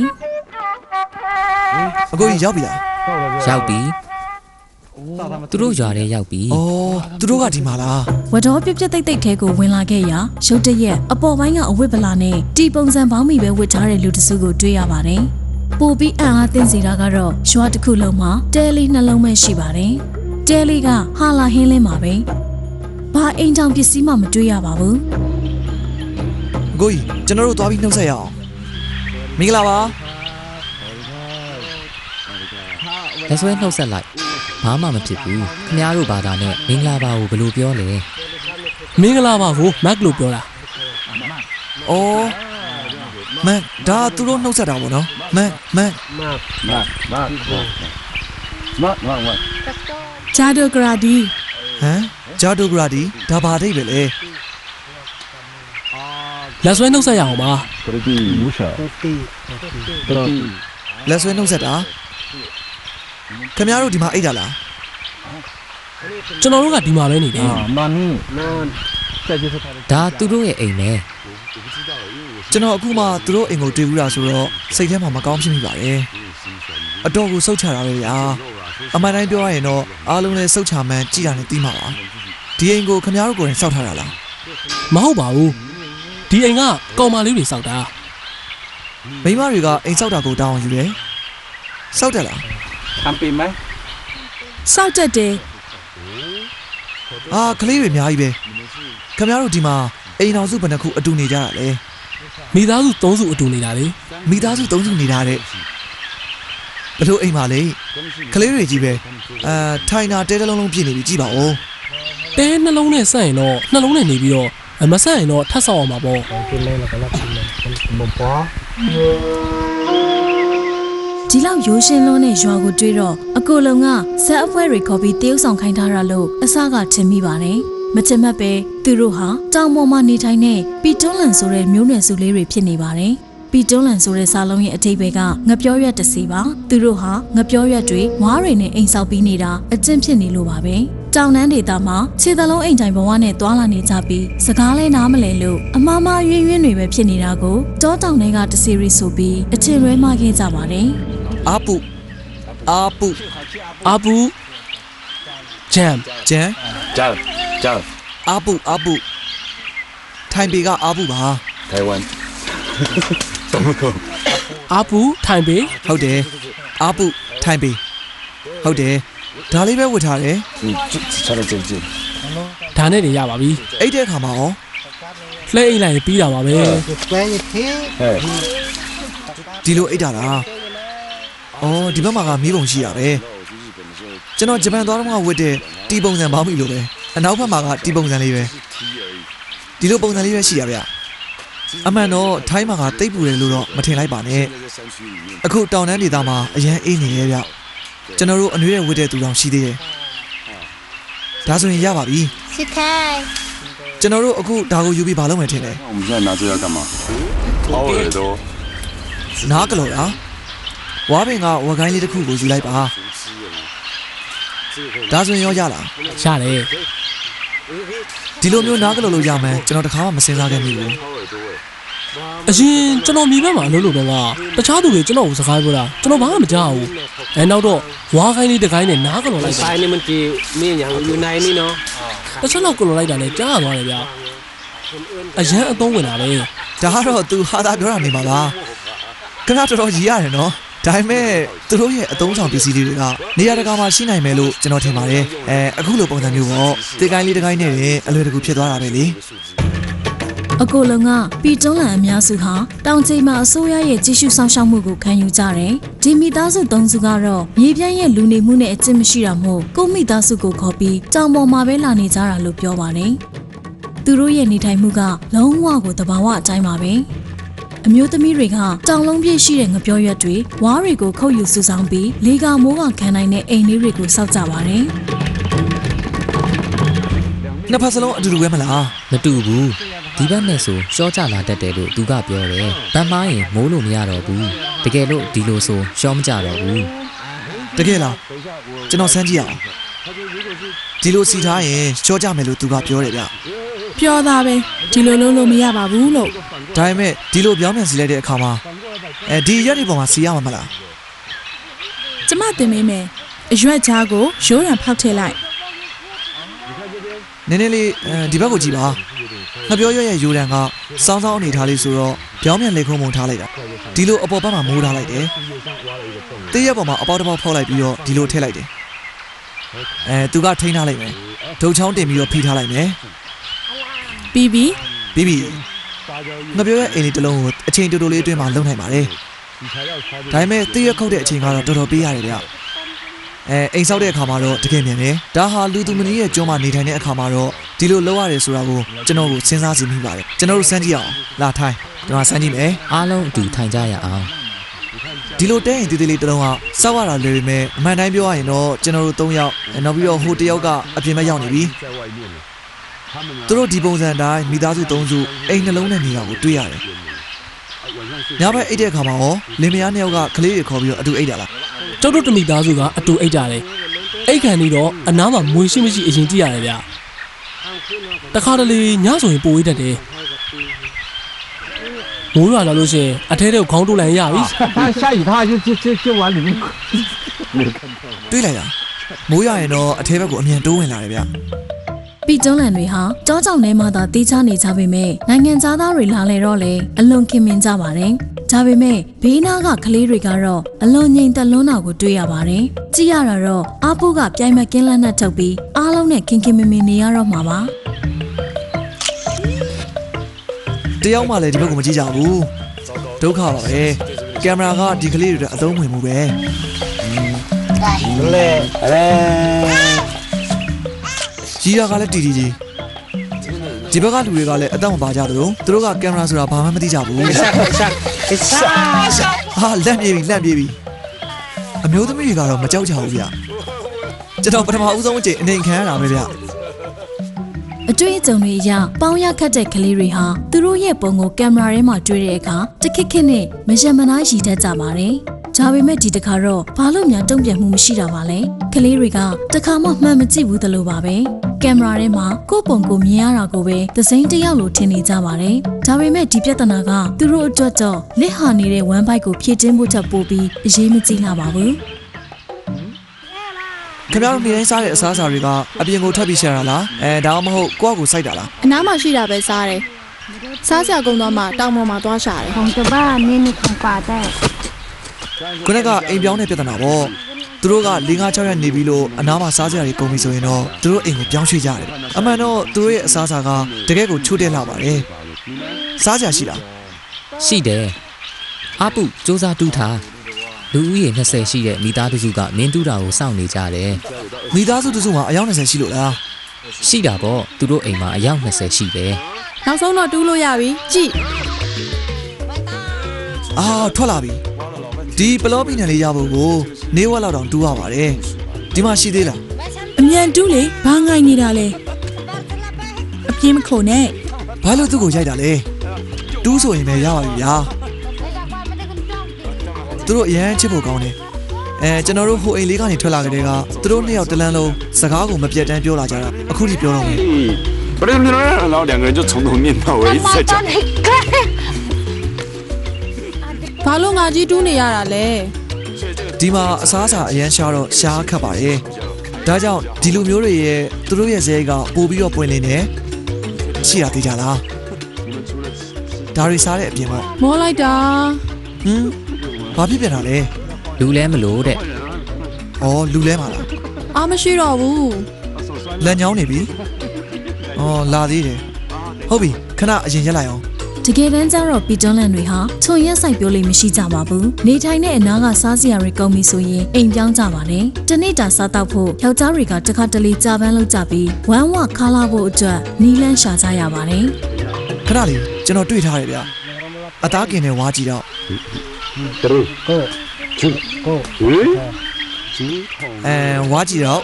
အကိုကြီးရောက်ပြီလား ရောက်ပြီ သူတို့ရွာထဲရောက်ပြီး အော်သူတို့ကဒီမှာလား ဝတော်ပြပြတိတ်တိတ်ထဲကိုဝင်လာခဲ့ရာရုတ်တရက်အပေါ်ပိုင်းကအဝတ်ဗလာနဲ့တီပုံစံပေါင်းမိပဲဝတ်ထားတဲ့လူတစုကိုတွေ့ရပါတယ်။ပိုပြီးအံ့အားသင့်စေတာကတော့ရွာတစ်ခုလုံးမှာတဲလေးနှလုံးပဲရှိပါတယ်။တဲလေးကဟာလာဟင်းလင်းပါပဲ။ဘာအိမ်ကြောင်ပစ္စည်းမှမတွေ့ရပါဘူး အကိုကြီးကျွန်တော်တို့သွားပြီးနှုတ်ဆက်ရအောင်မင်္ဂလာပါ လက်ဆွဲနှုတ်ဆက်လိုက်ဘာမှမဖြစ်ဘူးခင်ဗျားတို့ဘာသာနဲ့မင်္ဂလာပါကိုဘယ်လိုပြောလဲ မင်္ဂလာပါကိုမက်လို့ပြောတာ အော်မန်ဒါသူတို့နှုတ်ဆက်တာပေါ့နော်မန် ဂျာဒိုဂရာဒီ ဟမ်ဂျာဒိုဂရာဒီဒါဘာအိပဲလဲ လက်ဆွဲနှုတ်ဆက်ရအောင်ပါ လက်ဆွဲနှုတ်ဆက်တာခင်ဗျားတို့ဒီမှာအိတ်တာလား ကျွန်တော်တို့ကဒီမှာပဲနေတယ် ဒါသူတို့ရဲ့အိမ်ပဲ ကျွန်တော်အခုမှသူတို့အိမ်ကိုတွေ့ဘူးတာဆိုတော့စိတ်ထဲမှာမကောင်းဖြစ်မိပါတယ်အတော်ကိုစုတ်ချတာပဲဗျာအမှန်တိုင်းပြောရရင်တော့အားလုံးလည်းစုတ်ချမှန်းကြည်တာနဲ့တီးမှာပါဒီအိမ်ကိုခင်ဗျားတို့ကိုယ်တိုင်စောက်ထားတာလား မဟုတ်ပါဘူးဒီအိမ်ကကောင်မလေးတွေစောက်တာ မိန်းမတွေကအိမ်စောက်တာကိုတောင်းအောင်ယူတယ်စောက်တယ်လား စောက်တက်တယ် အာကလေးတွေအများကြီးပဲခင်ဗျားတို့ဒီမှာအိမ်တော်စုဘယ်နှခုအတူနေကြတာလဲ မိသားစု3စုအတူနေတာလေ မိသားစု3စုနေတာတဲ့ဘလို့အိမ်ပါလေကလေးတွေကြီးပဲထိုင်တာတဲတလုံးလုံးပြည့်နေပြီကြည့်ပါဦး တဲနှလုံးနဲ့ဆက်ရင်တော့နှလုံးနဲ့နေပြီးတော့မဆက်ရင်တော့ထပ်ဆောက်အောင်ပါပေါ့ ဒီလောက်ရိုးရှင်းလွန်းတဲ့ရွာကိုတွေ့တော့အကိုလုံးကဇက်အဖွဲတွေခေါ်ပြီးတရုပ်ဆောင်ခိုင်းထားတာလို့အစကထင်မိပါတယ်မချင်မက်ပဲသူတို့ဟာတောင်ပေါ်မှာနေထိုင်တဲ့ပီတွန်းလန်ဆိုတဲ့မျိုးနွယ်စုလေးတွေဖြစ်နေပါတယ်ပီတွန်းလန်ဆိုတဲ့စာလုံးရဲ့အဓိပ္ပာယ်ကငပြောရွက်တစ်စီပါသူတို့ဟာငပြောရွက်တွေဝါးတွေနဲ့အိမ်ဆောက်ပြီးနေတာအကျင့်ဖြစ်နေလို့ပါပဲတောင်တန်းဒေသမှာခြေသလုံးအိမ်တိုင်းဘဝနဲ့တွာလာနေကြပြီးစကားလဲနားမလဲလို့အမားမားရွင်းရွင်းတွေပဲဖြစ်နေတာကိုတောတောင်တွေကတစီရီဆိုပြီးအထင်လွဲမှားခဲ့ကြပါတယ် အာပူ အာပူဂျမ် ကျန် 加加 အာပူထိုင်ပေကအာပူပါ 台湾，怎么搞？ အာပူထိုင်ပေ ဟုတ်တယ်အာပူထိုင်ပေဟုတ်တယ်ဒါလေးပဲဝတ်ထားတယ် 你差得真近。 ဒါနဲ့နေရပါပြီ အိတ်တဲ့ခါမှာရော လှဲအိမ်လိုက်ပြီးတာပါပဲ 哎， ဒီလိုအိတ်တာလားအော်ဒီဘက်မှာကမီးပုံရှိရပဲကျွန်တော်ဂျပန်သွားတော့ကဝတ်တဲ့တီပုံစံပေါင်းပြီလို့ပဲအနောက်ဘက်မှာကတီပုံစံလေးပဲဒီလိုပုံစံလေးပဲရှိရဗျအမှန်တော့ထိုင်းမှာကတိတ်ပူတယ်လို့တော့မထင်လိုက်ပါနဲ့အခုတောင်တန်းဒေသမှာအရန်အေးနေရဲ့ဗျကျွန်တော်တို့အနွေးရဲ့ဝတ်တဲ့သူတောင်ရှိသေးတယ်ဒါဆိုရင်ရပါပြီ စစ်ခိုင်း ကျွန်တော်တို့အခုဒါကိုယူပြီးဘာလုပ်မယ်ထင်လဲ 那我们现在拿这要干嘛？掏耳朵。 နားကလော်လားဝါပင်ကဝက်ကိုင်းလေးတစ်ခုကိုယူလိုက်ပါဒါဆိုရင်ရောရလား ရတယ် ဒီလိုမျိုးနားကလော်လို့ရမှန်းကျွန်တော်တခါမှမစင်စားခဲ့မိဘူး အရင်ကျွန်တော်မြေဘက်မှာအလုပ်လုပ်တော့ကတခြားသူတွေကျွန်တော်ကိုစကားပြောတာကျွန်တော်ဘာမှမကြားဘူးအဲနောက်တော့ဝါခိုင်းလေးတစ်ခိုင်းနဲ့နားကလော်လိုက်တာ ဆိုင်နေမကြည့်မင်းညာယူနိုင်နေနော် တစ်ချက်လောက်ကလော်လိုက်တာနဲ့ကြားရသွားတယ်ဗျာအရန်အသုံးဝင်တာပဲ ဒါကတော့သူဟာသာပြောတာနေပါလားခဏတော်တော်ကြီးရတယ်နော်ဒါပေမဲ့သူတို့ရဲ့အသုံးဆောင်ပစ္စည်းတွေကနေရာတကာမှာရှိနိုင်မယ်လို့ကျွန်တော်ထင်ပါတယ်အခုလိုပုံစံမျိုးပေါ့တေကိုင်းလေးတစ်ကိုင်းနဲ့အလွယ်တကူဖြစ်သွားတာပဲလေ အကိုလုံးကပီတွန်းလန်အများစုဟာတောင်ကျမှာအစိုးရရဲ့ကြီးစုဆောင်ရှောက်မှုကိုခံယူကြတယ်။ဒီမိသားစု၃စုကတော့မြေပြန့်ရဲ့လူနေမှုနဲ့အကျင့်မရှိတာမို့ကိုမိသားစုကိုခေါ်ပြီးတောင်ပေါ်မှာပဲလာနေကြတာလို့ပြောပါတယ်။သူတို့ရဲ့နေထိုင်မှုကလုံးဝကိုသဘာဝအတိုင်းပါပဲ။အမျိုးသမီးတွေကတောင်လုံးပြည့်ရှိတဲ့ငပြောရွက်တွေဝါးတွေကိုခုတ်ယူစုဆောင်ပြီးလေကမိုးကခံနိုင်တဲ့အိမ်လေးတွေကိုစောက်ကြပါတယ်။ နှစ်ဖက်စလုံးအတူတူပဲမလား မတူဘူးဒီဘက်နဲ့ဆိုရှော့ကြလာတတ်တယ်လို့သူကပြောတယ်ဗန်းမားရင်မိုးလို့မရတော့ဘူးတကယ်လို့ဒီလိုဆိုရှော့မကြတော့ဘူး တကယ်လားကျွန်တော်စမ်းကြည့်အောင်ဒီလိုစီထားရင်ရှော့ကြမယ်လို့သူကပြောတယ်ဗျ ပြောသားပဲဒီလိုလုံးလို့မရပါဘူးလို့ ဒါပေမဲ့ဒီလိုပြောင်းပြန်စီလိုက်တဲ့အခါမှာဒီရက်တွေပေါ်မှာစီရမှာမလား ကျမတင်မေးမယ် အရွက်ကြားကိုရိုးရံဖောက်ထည့်လိုက် နည်းနည်းလေးဒီဘက်ကိုကြည့်ပါငှက်ပြောရွက်ရဲ့ယူရန်ကစောင်းစောင်းအနေထားလေးဆိုတော့ပြောင်းပြန်လေခုံးပုံထားလိုက်တာဒီလိုအပေါ်ဘက်မှာမိုးထားလိုက်တယ်တေးရက်ပေါ်မှာအပေါက်တစ်ပေါက်ဖောက်လိုက်ပြီးတော့ဒီလိုထည့်လိုက်တယ်သူကထိန်းထားလိုက်မယ်ဒုတ်ချောင်းတင်ပြီးတော့ဖိထားလိုက်မယ် ပြီးပြီ ငါပြောရဲ့အိမ်လေးတစ်လုံးကိုအချိန်တူတူလေးအတွင်းမှာလုံနိုင်ပါတယ်ဒါပေမဲ့တေးရက်ခုတ်တဲ့အချိန်ကတော့တော်တော်ပေးရတယ်ဗျအိမ်ဆောက်တဲ့အခါမှာတော့တကယ်မြန်တယ်ဒါဟာလူသူမနီးရဲ့ကျွန်းမှာနေထိုင်တဲ့အခါမှာတော့ဒီလိုလုပ်ရတယ်ဆိုတာကိုကျွန်တော်ကိုစဉ်းစားစီမိပါတယ်ကျွန်တော်တို့စမ်းကြည့်အောင်လာထိုင်ကျွန်တော်စမ်းကြည့်မယ် အားလုံးအတူထိုင်ကြရအောင် ဒီလိုတဲရင်တီးတီးလေးတစ်လုံးကစောက်ရတာလွယ်ပေမဲ့အမှန်တိုင်းပြောရရင်တော့ကျွန်တော်တို့၃ယောက်နောက်ပြီးတော့ဟိုတစ်ယောက်ကအပြင်ဘက်ရောက်နေပြီသူတို့ဒီပုံစံတိုင်းမိသားစု၃စုအိမ်နှလုံးနဲ့နေတာကိုတွေ့ရတယ်ညဘက်အိတ်တဲ့အခါမှာရောလင်မယားနှစ်ယောက်ကကလေးတွေခေါ်ပြီးတော့အတူအိတ်တာလား ကျုပ်တို့တမိသားစုကအတူအိတ်ကြတယ်အိတ်ခံနေတော့အနားမှာမွေရှိမရှိအရင်ကြည့်ရတယ်ဗျတခါတလေညဆိုရင်ပိုဝေးတတ်တယ်မိုးရွာလာလို့ရှိရင်အထဲထဲကိုခေါင်းတိုးလိုက်ရပြီ 他下雨他就往里面。 တွေးလိုက်တာမိုးရရင်တော့အထဲဘက်ကိုအမြန်တိုးဝင်လာတယ်ဗျ ပီကျွန်းလန်တွေဟာကြောကြောင်ထဲမှာသာတေးချနေကြပေမဲ့နိုင်ငံသားတွေလာလေတော့လေအလွန်ခင်မင်ကြပါတယ်။ဒါပေမဲ့ဘေးနားကကလေးတွေကတော့အလွန်ငြိမ်သက်လွန်းတာကိုတွေ့ရပါတယ်။ကြည့်ရတာတော့အာပူကပြိုင်မကင်းလက်နဲ့ထုတ်ပြီးအားလုံးနဲ့ခင်ခင်မင်မင်နေရတော့မှာပါ တယောက်မှလည်းဒီဘက်ကိုမကြည့်ကြဘူးဒုက္ခပါပဲကင်မရာကဒီကလေးတွေအသုံးဝင်မှုပဲ ကြီးရကလည်းတီတီကြီးဒီဘက်ကလူတွေကလည်းအသက်မပါကြသလိုသူတို့ကကင်မရာဆိုတာဘာမှမသိကြဘူးဟာလက်ပြေးပြီအမျိုးသမီးတွေကတော့မကြောက်ကြဘူးဗျကျွန်တော်ပထမဦးဆုံးအချိန်အနေခံရတာပဲဗျ အတွေ့အကြုံတွေအရပေါင်းရခတ်တဲ့ကလေးတွေဟာသူတို့ရဲ့ပုံကိုကင်မရာထဲမှာတွေ့တဲ့အခါတခက်ခက်နဲ့မရမနာရည်တတ်ကြပါတယ်။ဒါပေမဲ့ဒီတစ်ခါတော့ဘာလို့များတုံ့ပြန်မှုမရှိတာပါလဲ။ကလေးတွေကတခါမှမှန်မကြည့်ဘူးသလိုပါပဲ။ကင်မရာထဲမှာကိုယ့်ပုံကိုမြင်ရတာကိုပဲသစိမ်းတစ်ယောက်လိုထင်နေကြပါတယ်။ဒါပေမဲ့ဒီပြဿနာကသူတို့အတွက်တော့လက်ဟာနေတဲ့ဝမ်းပိုက်ကိုဖြည့်တင်းဖို့ချက်ပို့ပြီးအရေးမကြီးလာပါဘူး။ ခင်ဗျားတို့နေတိုင်းစားတဲ့အစားအစာတွေကအပြင်ကိုထွက်ပြီးရှာတာလားဒါမှမဟုတ်ကိုယ့်အကိုစိုက်တာလား အနားမှာရှိတာပဲစားတယ်စားစရာကုန်တော့မှတောင်ပေါ်မှာသွားရှာတယ် ของตัวบ้านนี่มีของป่าได้ ခုနကအိမ်ပြောင်းတဲ့ပြဿနာပေါ့သူတို့က၄-၅-၆ရက်နေပြီလို့အနားမှာစားစရာတွေကုန်ပြီဆိုရင်တော့သူတို့အိမ်ကိုပြောင်းရွှေ့ကြတယ်အမှန်တော့သူတို့ရဲ့အစားအစာကတကယ်ကိုချိုးတက်လာပါတယ်စားစရာရှိလား ရှိတယ်အပုစူးစမ်းတူးထားလူဦးရေ20ရှိတဲ့မိသားစုကမင်းတူးတာကိုစောင့်နေကြတယ် မိသားစုတစုမှာအယောက်20ရှိလို့လား ရှိတာပေါ့သူတို့အိမ်မှာအယောက်20ရှိတယ် နောက်ဆုံးတော့တူးလို့ရပြီကြည့် ထွက်လာပြီဒီပလောပီနယ်လေးရဖို့ကိုနေဝက်လောက်တောင်တူးရပါတယ်ဒီမှာရှိသေးလား အမြန်တူးလေဘာငိုင်းနေတာလဲအပြင်းမခုန်နဲ့ ဘာလို့သူ့ကိုရိုက်တာလဲတူးဆိုရင်ပဲရပါပြီဗျာသူတို့အရန်ချစ်ဖို့ကောင်းတယ်ကျွန်တော်တို့ဟိုအိမ်လေးကနေထွက်လာကြတဲ့ကသူတို့နှစ်ယောက်တလန်းလုံးစကားကိုမပြတ်တမ်းပြောလာကြတာအခုထိပြောတော့မယ် 不是，然后两个人就从头念到尾一直在讲。 ဘာလို့ငါကြီးတူးနေရတာလဲ ဒီမှာအစားအစာအရန်ရှားတော့ရှားခတ်ပါတယ်ဒါကြောင့်ဒီလူမျိုးတွေရဲ့သူတို့ရဲ့ဇဲကပို့ပြီးတော့ပွင့်နေတယ်ရှိရသေးကြလားဒါတွေစားတဲ့အပြင်ပေါ့ မောလိုက်တာ ဘာဖြစ်ပြန်တာလဲ လူလဲမလို့တဲ့ လူလဲမှာလား အားမရှိတော့ဘူး လက်ညောင်းနေပြီလာသေးတယ်ဟုတ်ပြီခဏအရင်ရက်လိုက်အောင် တကယ်တမ်းကျတော့ပီကျွန်းလန်တွေဟာခြုံရက်ဆိုင်ပြောလို့မရှိကြပါဘူးနေထိုင်တဲ့အနားကစားစရာတွေကုန်ပြီဆိုရင်အိမ်ပြောင်းကြပါတယ်တနေ့တာစားတော့ဖို့ယောက်ျားတွေကတစ်ခါတလေကြာပန်းလုပ်ကြပြီးဝမ်းဝခါလာဖို့အတွက်နီးလန်းရှာကြရပါတယ် ခဏလေးကျွန်တော်တွေ့ထားတယ်ဗျအသားကင်နဲ့ဝါကြည့်တော့ဝါကြည့်တော့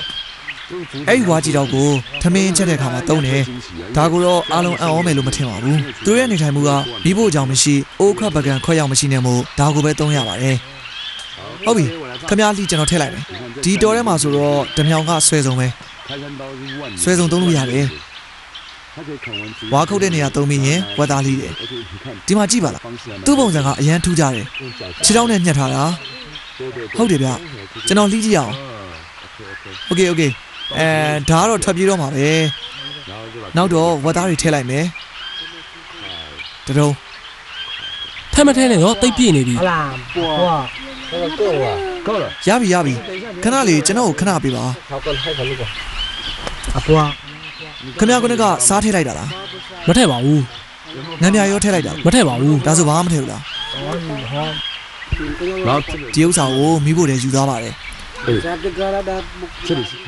အဲ့ဝါကြည့်တော့ကိုထမင်းချက်တဲ့ခါမှာတုံးတယ်ဒါကိုတော့အားလုံးအံ့ဩမယ်လို့မထင်ပါဘူးသူရဲ့နေထိုင်မှုကမိဖို့ကြောင့်မရှိအိုးခွက်ပကံခွက်ရောက်မရှိနေမို့ဒါကိုပဲတုံးရပါတယ်ဟုတ်ပြီခမ ्या လိကျွန်တော်ထည့်လိုက်မယ်ဒီတော်ထဲမှာဆိုတော့ဓမြောင်ကဆွဲစုံပဲဆွဲစုံတုံးလို့ရတယ်ဝါခုတ်တဲ့နေရာတုံးပြီးရင်ဝက်သားလိတယ်ဒီမှာကြည့်ပါလားသူ့ပုံစံကအရန်ထူးကြတယ်ခြေထောက်နဲ့ညှက်ထားတာဟုတ်တယ်ဗျကျွန်တော်လိကြည့်အောင် โอเคဒါကတော့ထွက်ပြေးတော့မှာပဲနောက်တော့ဝက်သားတွေထည့်လိုက်မယ်တတုံး ထဲမထဲနဲ့တော့တိတ်ပြည့်နေပြီ ဟုတ်လားပွာ够了 ရပြီခဏလေးကျွန်တော်ကိုခဏပေးပါ 好个还可以个啊ပွာ ခင်ဗျားကလည်းကစားထည့်လိုက်တာလား မထည့်ပါဘူး ငံပြရောထည့်လိုက်တာ မထည့်ပါဘူး ဒါဆိုဘာမှမထည့်ဘူးလား 然后 ဒီဥစ္စာကိုမိဖို့တည်းယူသွားပါတယ်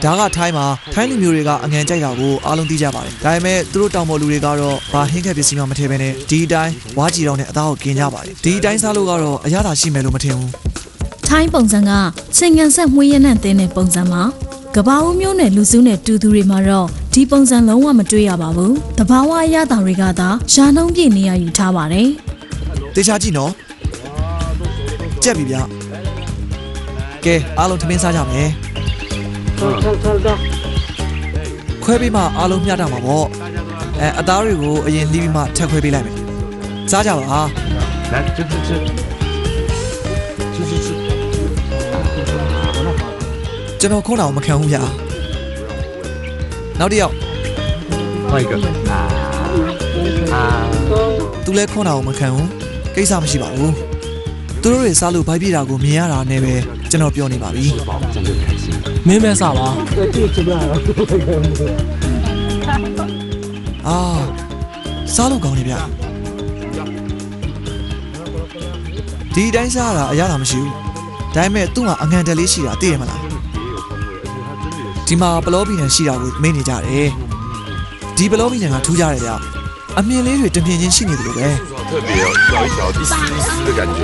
ဒါကထိုင်းမှာထိုင်းလူမျိုးတွေကအငံကြိုက်တာကိုအားလုံးသိကြပါတယ်ဒါပေမဲ့သူတို့တောင်ပေါ်လူတွေကတော့ဘာဟင်းခက်ပစ္စည်းမှမထည့်ဘဲနဲ့ဒီအတိုင်းဝါးကြည်တောင်နဲ့အသားကိုกินကြပါတယ်ဒီအတိုင်းစားလို့ကတော့အရသာရှိမယ်လို့မထင်ဘူး ထိုင်းပုံစံကစင်ငံဆက်မွေးရနှံ့တဲ့ပုံစံမှာကဘာဦးမျိုးနဲ့လူစုနဲ့တူသူတွေမှာတော့ဒီပုံစံလုံးဝမတွေ့ရပါဘူးတဘာဝအရသာတွေကသာရှာနှုံးပြည့်နေရယူထားပါတယ် တေချာကြည့်နော်ကြက်ပြီဗျကဲအားလုံးထမင်းစားကြမယ်ခွဲပြီးမှအားလုံးမျှတမှာပေါ့အသားတွေကိုအရင်လှီးပြီးမှထပ်ခွဲပေးလိုက်မယ်စားကြပါ 来吃ကျွန်တော်ခုံးတာကိုမခံဘူးဗျာနောက်တစ်ယောက် 换一个သူလဲခုံးတာကိုမခံဘူးကိစ္စမရှိပါဘူးသူတို့တွေစားလို့ဘိုက်ပြေးတာကိုမြင်ရတာနဲ့ပဲကျွန်တော်ပြောနေပါပြီ မင်းပဲစပါ အာစားလို့ကောင်းနေဗျာဒီတိုင်းစားတာအရသာမရှိဘူးဒါပေမဲ့သူ့မှာအငံတက်လေးရှိတာသိရမလားဒီမှာပလောပီနံရှိတာကိုမေ့နေကြတယ်ဒီပလောပီနံကထူးကြတယ်ဗျအမြင်လေးတွေတပြင်းချင်းရှိနေတယ်လို့ပဲ 特别有一条一丝一丝的感觉。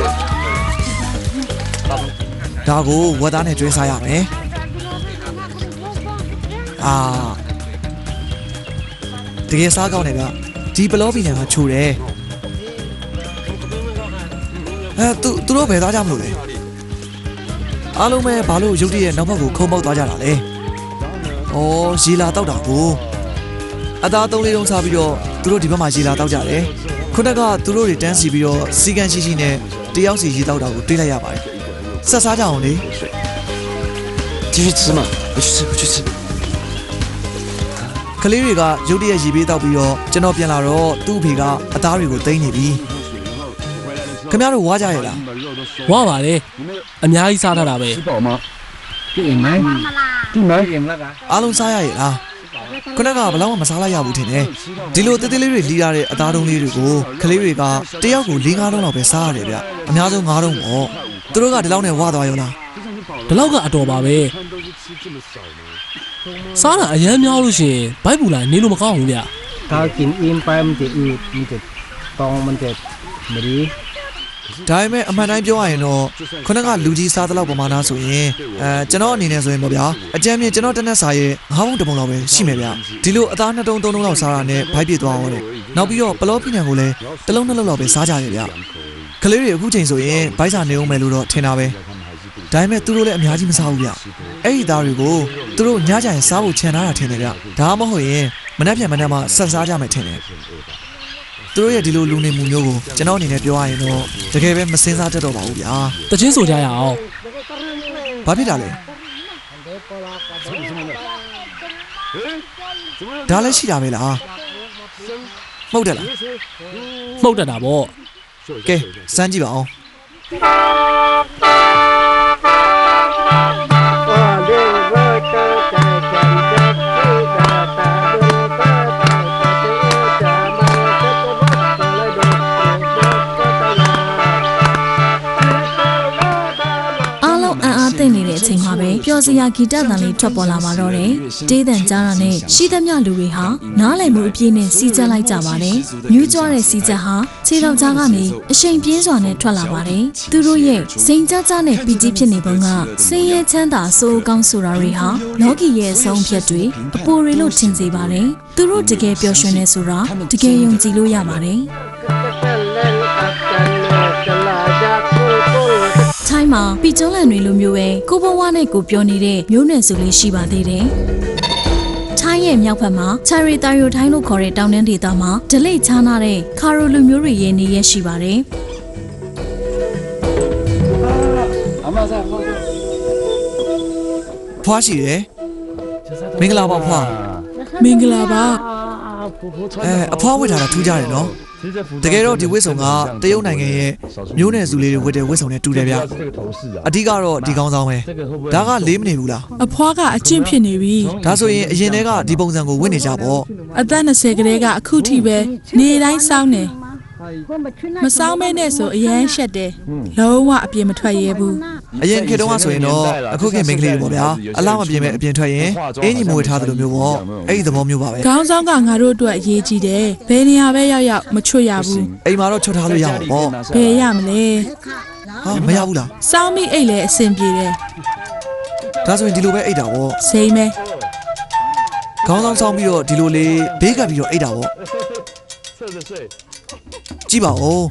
ဒါကိုဝက်သားနဲ့ကျွေးစားရမယ်အာတကယ်စားကောင်းတယ်ဗျဒီပလောပီနံကချိုတယ်သူတို့ဘယ်သားကြမလို့လဲအားလုံးပဲဘာလို့ရုပ်တရက်နောက်ဘက်ကိုခုံပေါက်သွားကြတာလဲဩရေလာတောက်တာကိုအသား3လေးလုံးစားပြီးတော့သူတို့ဒီဘက်မှာရေလာတောက်ကြတယ်ခုနကသူတို့တွေတန်းစီပြီးတော့စီကန်းရှိရှိနဲ့တယောက်စီရေတောက်တာကိုတွေးလိုက်ရပါတယ်ဆက်စားကြအောင်လေ 继续吃嘛不去吃 ကလေးတွေကရုတ်တရက်ရေပေးတောက်ပြီးတော့ကျွန်တော်ပြန်လာတော့သူ့အဖေကအသားတွေကိုသိမ်းနေပြီခင်ဗျားတို့ဝါကြရလား ဝါပါလေအများကြီးစားထားတာပဲ 吃饱吗给没给没 အားလုံးစားရရဲ့လားခုနကဘလောက်မှမစားလိုက်ရဘူးထင်တယ်ဒီလိုတေးသေးလေးတွေလီးရတဲ့အသားတုံးလေးတွေကိုကလေးတွေကတယောက်ကို4-5တုံးလောက်ပဲစားရတယ်ဗျအများဆုံး9တုံးပေါ့သူတို့ကဒီလောက်နဲ့ဝါသွားရောလား ဒီလောက်ကအတော်ပါပဲစားတာအရန်များလို့ရှိရင်ဘိုက်ပူလာနေလို့မကောင်းဘူးဗျ ถ้ากินอิ่มไปมันจะอืดมันจะตองมันจะไม่ดี ဒါပေမဲ့အမှန်တိုင်းပြောရရင်တော့ခုနကလူကြီးစားတဲ့လောက်ပမာဏဆိုရင်ကျွန်တော်အနေနဲ့ဆိုရင်ပေါ့ဗျာအကြမ်းမြင့်ကျွန်တော်တစ်နက်စာရဲ့ငါးပုံတစ်ပုံလောက်ပဲရှိမယ်ဗျဒီလိုအသား2တုံး3တုံးလောက်စားတာနဲ့ဘိုက်ပြစ်သွားအောင်တဲ့နောက်ပြီးတော့ပလောပီနံကိုလည်းတစ်လုံး2လုံးလောက်ပဲစားကြရဗျကလေးတွေအခုချိန်ဆိုရင်ဘိုက်စာနေအောင်မယ်လို့တော့ထင်တာပဲဒါပေမဲ့သူတို့လည်းအများကြီးမစားဘူးဗျအဲ့ဒီသားတွေကိုသူတို့ညကြရင်စားဖို့ခြံထားတာထင်တယ်ဗျဒါမှမဟုတ်ရင်မနှက်ပြန်မနှက်မှဆက်စားကြမယ်ထင်တယ်သူတို့ရဲ့ဒီလိုလူနေမှုမျိုးကိုကျွန်တော်အနေနဲ့ပြောရရင်တော့တကယ်ပဲမစင်စားတတ်တော့ပါဘူးဗျာ တချင်းဆိုကြရအောင် ဘာဖြစ်တာလဲဒါလည်းရှိတာပဲလားမဟုတ်တယ်လား မှုတ်တတ်တာပေါ့ ကဲစမ်းကြည့်ပါအောင် အားလုံးအံ့အားသင့်နေတဲ့အချိန်မှာပဲပျော်စရာဂီတသံလေးထွက်ပေါ်လာပါတော့တယ်။တေးသံကြားတာနဲ့ရှိသမျှလူတွေဟာနားလည်မှုအပြည့်နဲ့စီးကြလိုက်ကြပါတယ်။မြူးကြွတဲ့စီးကြဟာခြေတော်ကြားကနေအရှိန်ပြင်းစွာနဲ့ထွက်လာပါတယ်။သူတို့ရဲ့စိန်ကြကြနဲ့ပီတိဖြစ်နေပုံကဆင်းရဲချမ်းသာစိုးကောင်းဆိုတာတွေဟာလောကီရဲ့အဆုံးအဖြတ်တွေအပေါ်တွေလို့ထင်စေပါတယ်။သူတို့တကယ်ပျော်ရွှင်နေဆိုတာတကယ်ယုံကြည်လို့ရပါတယ်။ထိုင်းမှာပီကျွန်းလန်တွေလိုမျိုးပဲကိုဘဝနဲ့ကိုပြောနေတဲ့မျိုးနွယ်စုလေးရှိပါသေးတယ်။ထိုင်းရဲ့မြောက်ဘက်မှာချာရီတာယိုထိုင်းလို့ခေါ်တဲ့တောင်တန်းဒေသမှာဒလိတ်ချားနာတဲ့ခါရိုလူမျိုးတွေရဲ့နေရရှိပါတယ်။ အ ဖွားရှိတယ်မင်္ဂလာပါဖွား မင်္ဂလာပါ အဖွားဝတ်ထားတာထူးကြတယ်နော်တကယ်တော့ဒီဝတ်စုံကတရုတ်နိုင်ငံရဲ့မျိုးနယ်စုလေးတွေဝတ်တဲ့ဝတ်စုံနဲ့တူတယ်ဗျအဓိကတော့ဒီကောင်းဆောင်ပဲဒါကလေးမနေဘူးလား အဖွားကအကျင့်ဖြစ်နေပြီ ဒါဆိုရင်အရင်တည်းကဒီပုံစံကိုဝတ်နေကြပေါ့ အသက်20ကလေးကအခုထိပဲနေတိုင်းစောင်းနေမစောင်းမဲနဲ့ဆိုအရန်ရှက်တယ်လုံးဝအပြင်မထွက်ရဲဘူး အရင်ခေတ်တုန်းကဆိုရင်တော့အခုခေတ်မိန်းကလေးတွေပေါ့ဗျာအလားမပြင်းမဲ့အပြင်ထွက်ရင်အင်းကြီးမွေထားတယ်လို့မျိုးပေါ့အဲ့ဒီသဘောမျိုးပါပဲ ခေါင်းဆောင်ကငါတို့အတွက်အရေးကြီးတယ်ဘယ်နေရာပဲရောက်ရောက်မချွတ်ရဘူး အိမ်မှာတော့ချွတ်ထားလို့ရမှာပေါ့ ဘယ်ရမလဲ ဟာမရဘူးလား စောင်းမိအိတ်လည်းအဆင်ပြေတယ် ဒါဆိုရင်ဒီလိုပဲအိတ်တာပေါ့ စိမ့်မဲ ခေါင်းဆောင်ဆောင်ပြီးတော့ဒီလိုလေးဘေးကပ်ပြီးတော့အိတ်တာပေါ့ကြည့်ပါဦး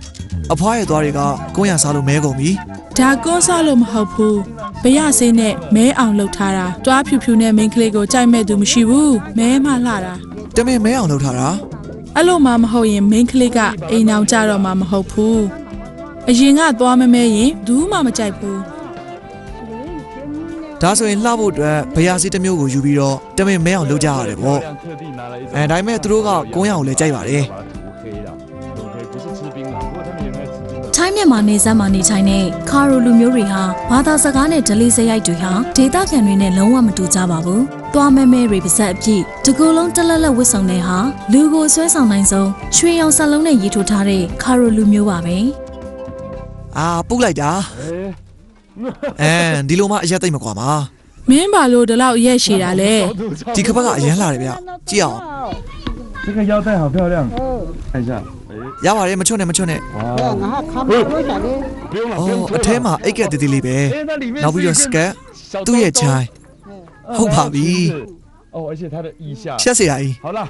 အဖွားရဲ့သွားတွေကကိုင်းရစားလို့မဲကုန်ပြီ ဒါကွန်းစားလို့မဟုတ်ဘူးဘရဆေးနဲ့မဲအောင်လှုပ်ထားတာတွားဖြူဖြူနဲ့မိန်းကလေးကိုကြိုက်မဲ့သူမရှိဘူးမဲမှလှတာ တမင်မဲအောင်လုပ်ထားတာ အဲ့လိုမှမဟုတ်ရင်မိန်းကလေးကအိမ်အောင်ကြတော့မှမဟုတ်ဘူးအရင်ကသွားမမဲရင်ဘူးမှမကြိုက်ဘူး ဒါဆိုရင်လှဖို့အတွက်ဘယာစီတစ်မျိုးကိုယူပြီးတော့တမင်မဲအောင်လုပ်ကြရတယ်ပေါ့ဒါပေမဲ့သူတို့ကကိုင်းရအောင်လည်းကြိုက်ပါတယ် ထိုင်းမြန်မာနေဆက်မှာနေထိုင်တဲ့ခါရိုလူမျိုးတွေဟာဘာသာစကားနဲ့ဒလီစရိုက်တွေဟာဒေသခံတွေနဲ့လုံးဝမတူကြပါဘူး။သွားမဲမဲတွေပါဇက်အပြည့်တကူလုံးတလက်လက်ဝစ်ဆောင်တဲ့ဟာလူကိုဆွဲဆောင်နိုင်ဆုံးရွှေရောင်စလုံးနဲ့ရည်ထိုးထားတဲ့ခါရိုလူမျိုးပါပဲ အာပုတ်လိုက်တာဒီလိုမှအရက်သိမ့်မကွာမှာ မင်းဘာလို့ဒီလောက်ရက်ရှည်တာလဲ ဒီခပတ်ကအရင်လာတယ်ဗျကြည့်အောင် 这个腰带好漂亮，看一下。 ရပါတယ်မချွတ်နဲ့မချွတ်နဲ့အထဲမှာအိတ်ကက်တီတီလေးပဲနောက်ပြီးတော့စကတ်သူ့ရဲ့ချိုင်းဟုတ်ပါပြီ 哦，而且它的腋下。 ရှက်စရာကြီး 好了，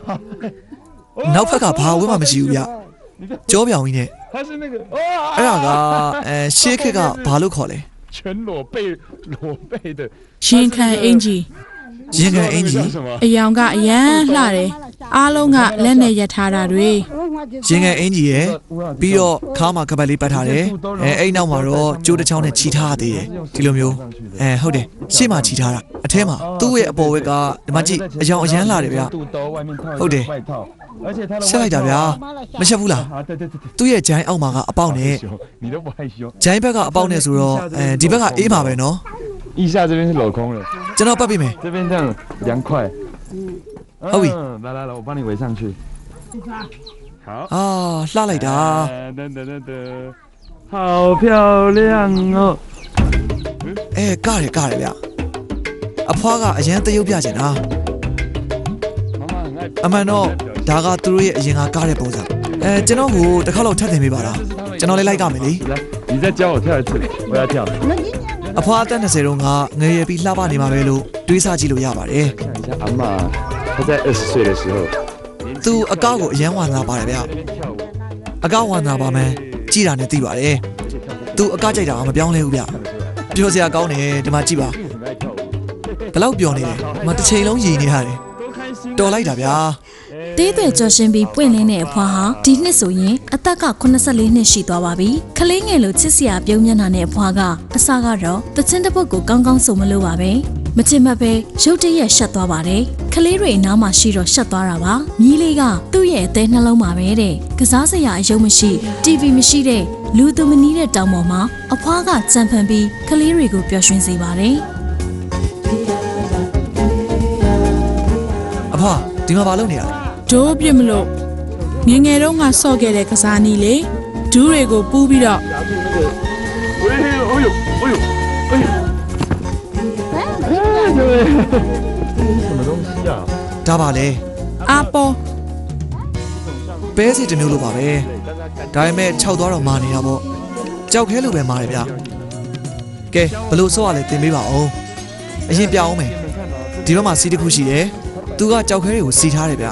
နောက်ဖက်ကဘာဝဲမှမရှိဘူးဗျကြောပြောင်ကြီးနဲ့ 它是那个 အဲ့ဒါကရှေးခက်ကဘာလို့ခေါ်လဲ 全裸背的。 ရှင်ခံအင်ကြီး ရင်ကန်အင်ကြီး အယောင်ကအရန်လှတယ်အားလုံးကလက်နဲ့ရက်ထားတာတွေ ရင်ကန်အင်ကြီးရယ်ပြီးတော့ခါမှာကပတ်လေးပတ်ထားတယ်အဲ့နောက်မှာတော့ကျိုးတစ်ချောင်းနဲ့ခြိထားသေးတယ်ဒီလိုမျိုးဟုတ်တယ်ရှေ့မှာခြိထားတာအထဲမှာသူ့ရဲ့အပေါ်ဝက်ကဒီမှာကြည့်အယောင်အရန်လာတယ်ဗျ ဟုတ်တယ် ရှက်လိုက်တာဗျာမရှက်ဘူးလား 啊，对对对对， သူ့ရဲ့ဂျိုင်းအောက်မှာကအပေါက်နဲ့ 你都不害羞。 ဂျိုင်းဘက်ကအပေါက်နဲ့ဆိုတော့ဒီဘက်ကအေးပါပဲနော် 腋下这边是镂空的， ကျွန်တော်ပတ်ပြီမယ် 这边这样凉快。好比来来来，我帮你围上去。好。 အာလှလိုက်တာ 噔噔噔噔，好漂亮哦！ ကတယ်ဗျအဖွားကအရန်တရုပ်ပြချင်တာ 妈妈很爱。 အမှန်တော့ဒါကသူတို့ရဲ့အရင်ကကားတဲ့ပုံစံကျွန်တော်ကိုတစ်ခါလောက်ထပ်တင်ပေးပါလားကျွန်တော်လေးလိုက်ကမယ်လေ 来，你再教我跳一次，我要跳。 အဖွားအသက်20တုန်းကငယ်ရပြီးလှပနေမှာပဲလို့တွေးဆကြည့်လို့ရပါတယ် 看一下阿嬷，她在20岁的时候， သူအကောက်ကိုအရန်ဝါနာပါတယ်ဗျ 在那边跳舞， အကောက်ဝါနာပါမယ်ကြည်တာနဲ့သိပါတယ်သူအကောက်ကြိုက်တာမပြောင်းလဲဘူးဗျပြောစရာကောင်းတယ်ဒီမှာကြည့်ပါ 很爱跳舞， ဘလောက်ပြောနေလဲမတစ်ချိန်လုံးရည်နေရတယ် 多开心！ တော်လိုက်တာဗျာ သေးသွယ်ကြော်ရှင်ပြီးပွင့်လင်းတဲ့အဖွားဟာဒီနှစ်ဆိုရင်အသက်က84နှစ်ရှိသွားပါပြီခလေးငယ်လိုချစ်စရာပြုံးမျက်နှာနဲ့အဖွားကအစကတော့တချင်းတစ်ပုတ်ကိုကောင်းကောင်းစုံမလို့ပါပဲမချင်မပဲရုတ်တရက်ရှက်သွားပါတယ်ခလေးတွေအနားမှာရှိတော့ရှက်သွားတာပါမြီးလေးကသူ့ရဲ့အသေးနှလုံးမှာပဲတဲ့ကစားစရာအယုံမရှိ TV မရှိတဲ့လူသူမနီးတဲ့တောင်ပေါ်မှာအဖွားကကြံဖန်ပြီးခလေးတွေကိုပျော်ရွှင်စေပါတယ် အဖွားဒီမှာဘာလုပ်နေရလဲ ဒိုးပြစ်မလို့ငယ်ငယ်တုန်းကဆော့ခဲ့တဲ့ကစားနည်းလေဒူးတွေကိုပူးပြီးတော့ 哎呦，哎呦，哎呦，哎呦！哎，对，这是什么东西啊？ ဒါပါလေ အာပေါ် ပဲစီတစ်မျိုးလိုပါပဲဒါပေမဲ့ခြောက်သွားတော့မာနေတာပေါ့ကြောက်ခဲလိုပဲမာတယ်ဗျာကဲဘလို့ဆော့ရလဲတင်ပေးပါအောင်အရင်ပြအောင်မယ်ဒီဘက်မှာစီးတစ်ခုရှိတယ်သူကကြောက်ခဲတွေကိုစီထားတယ်ဗျ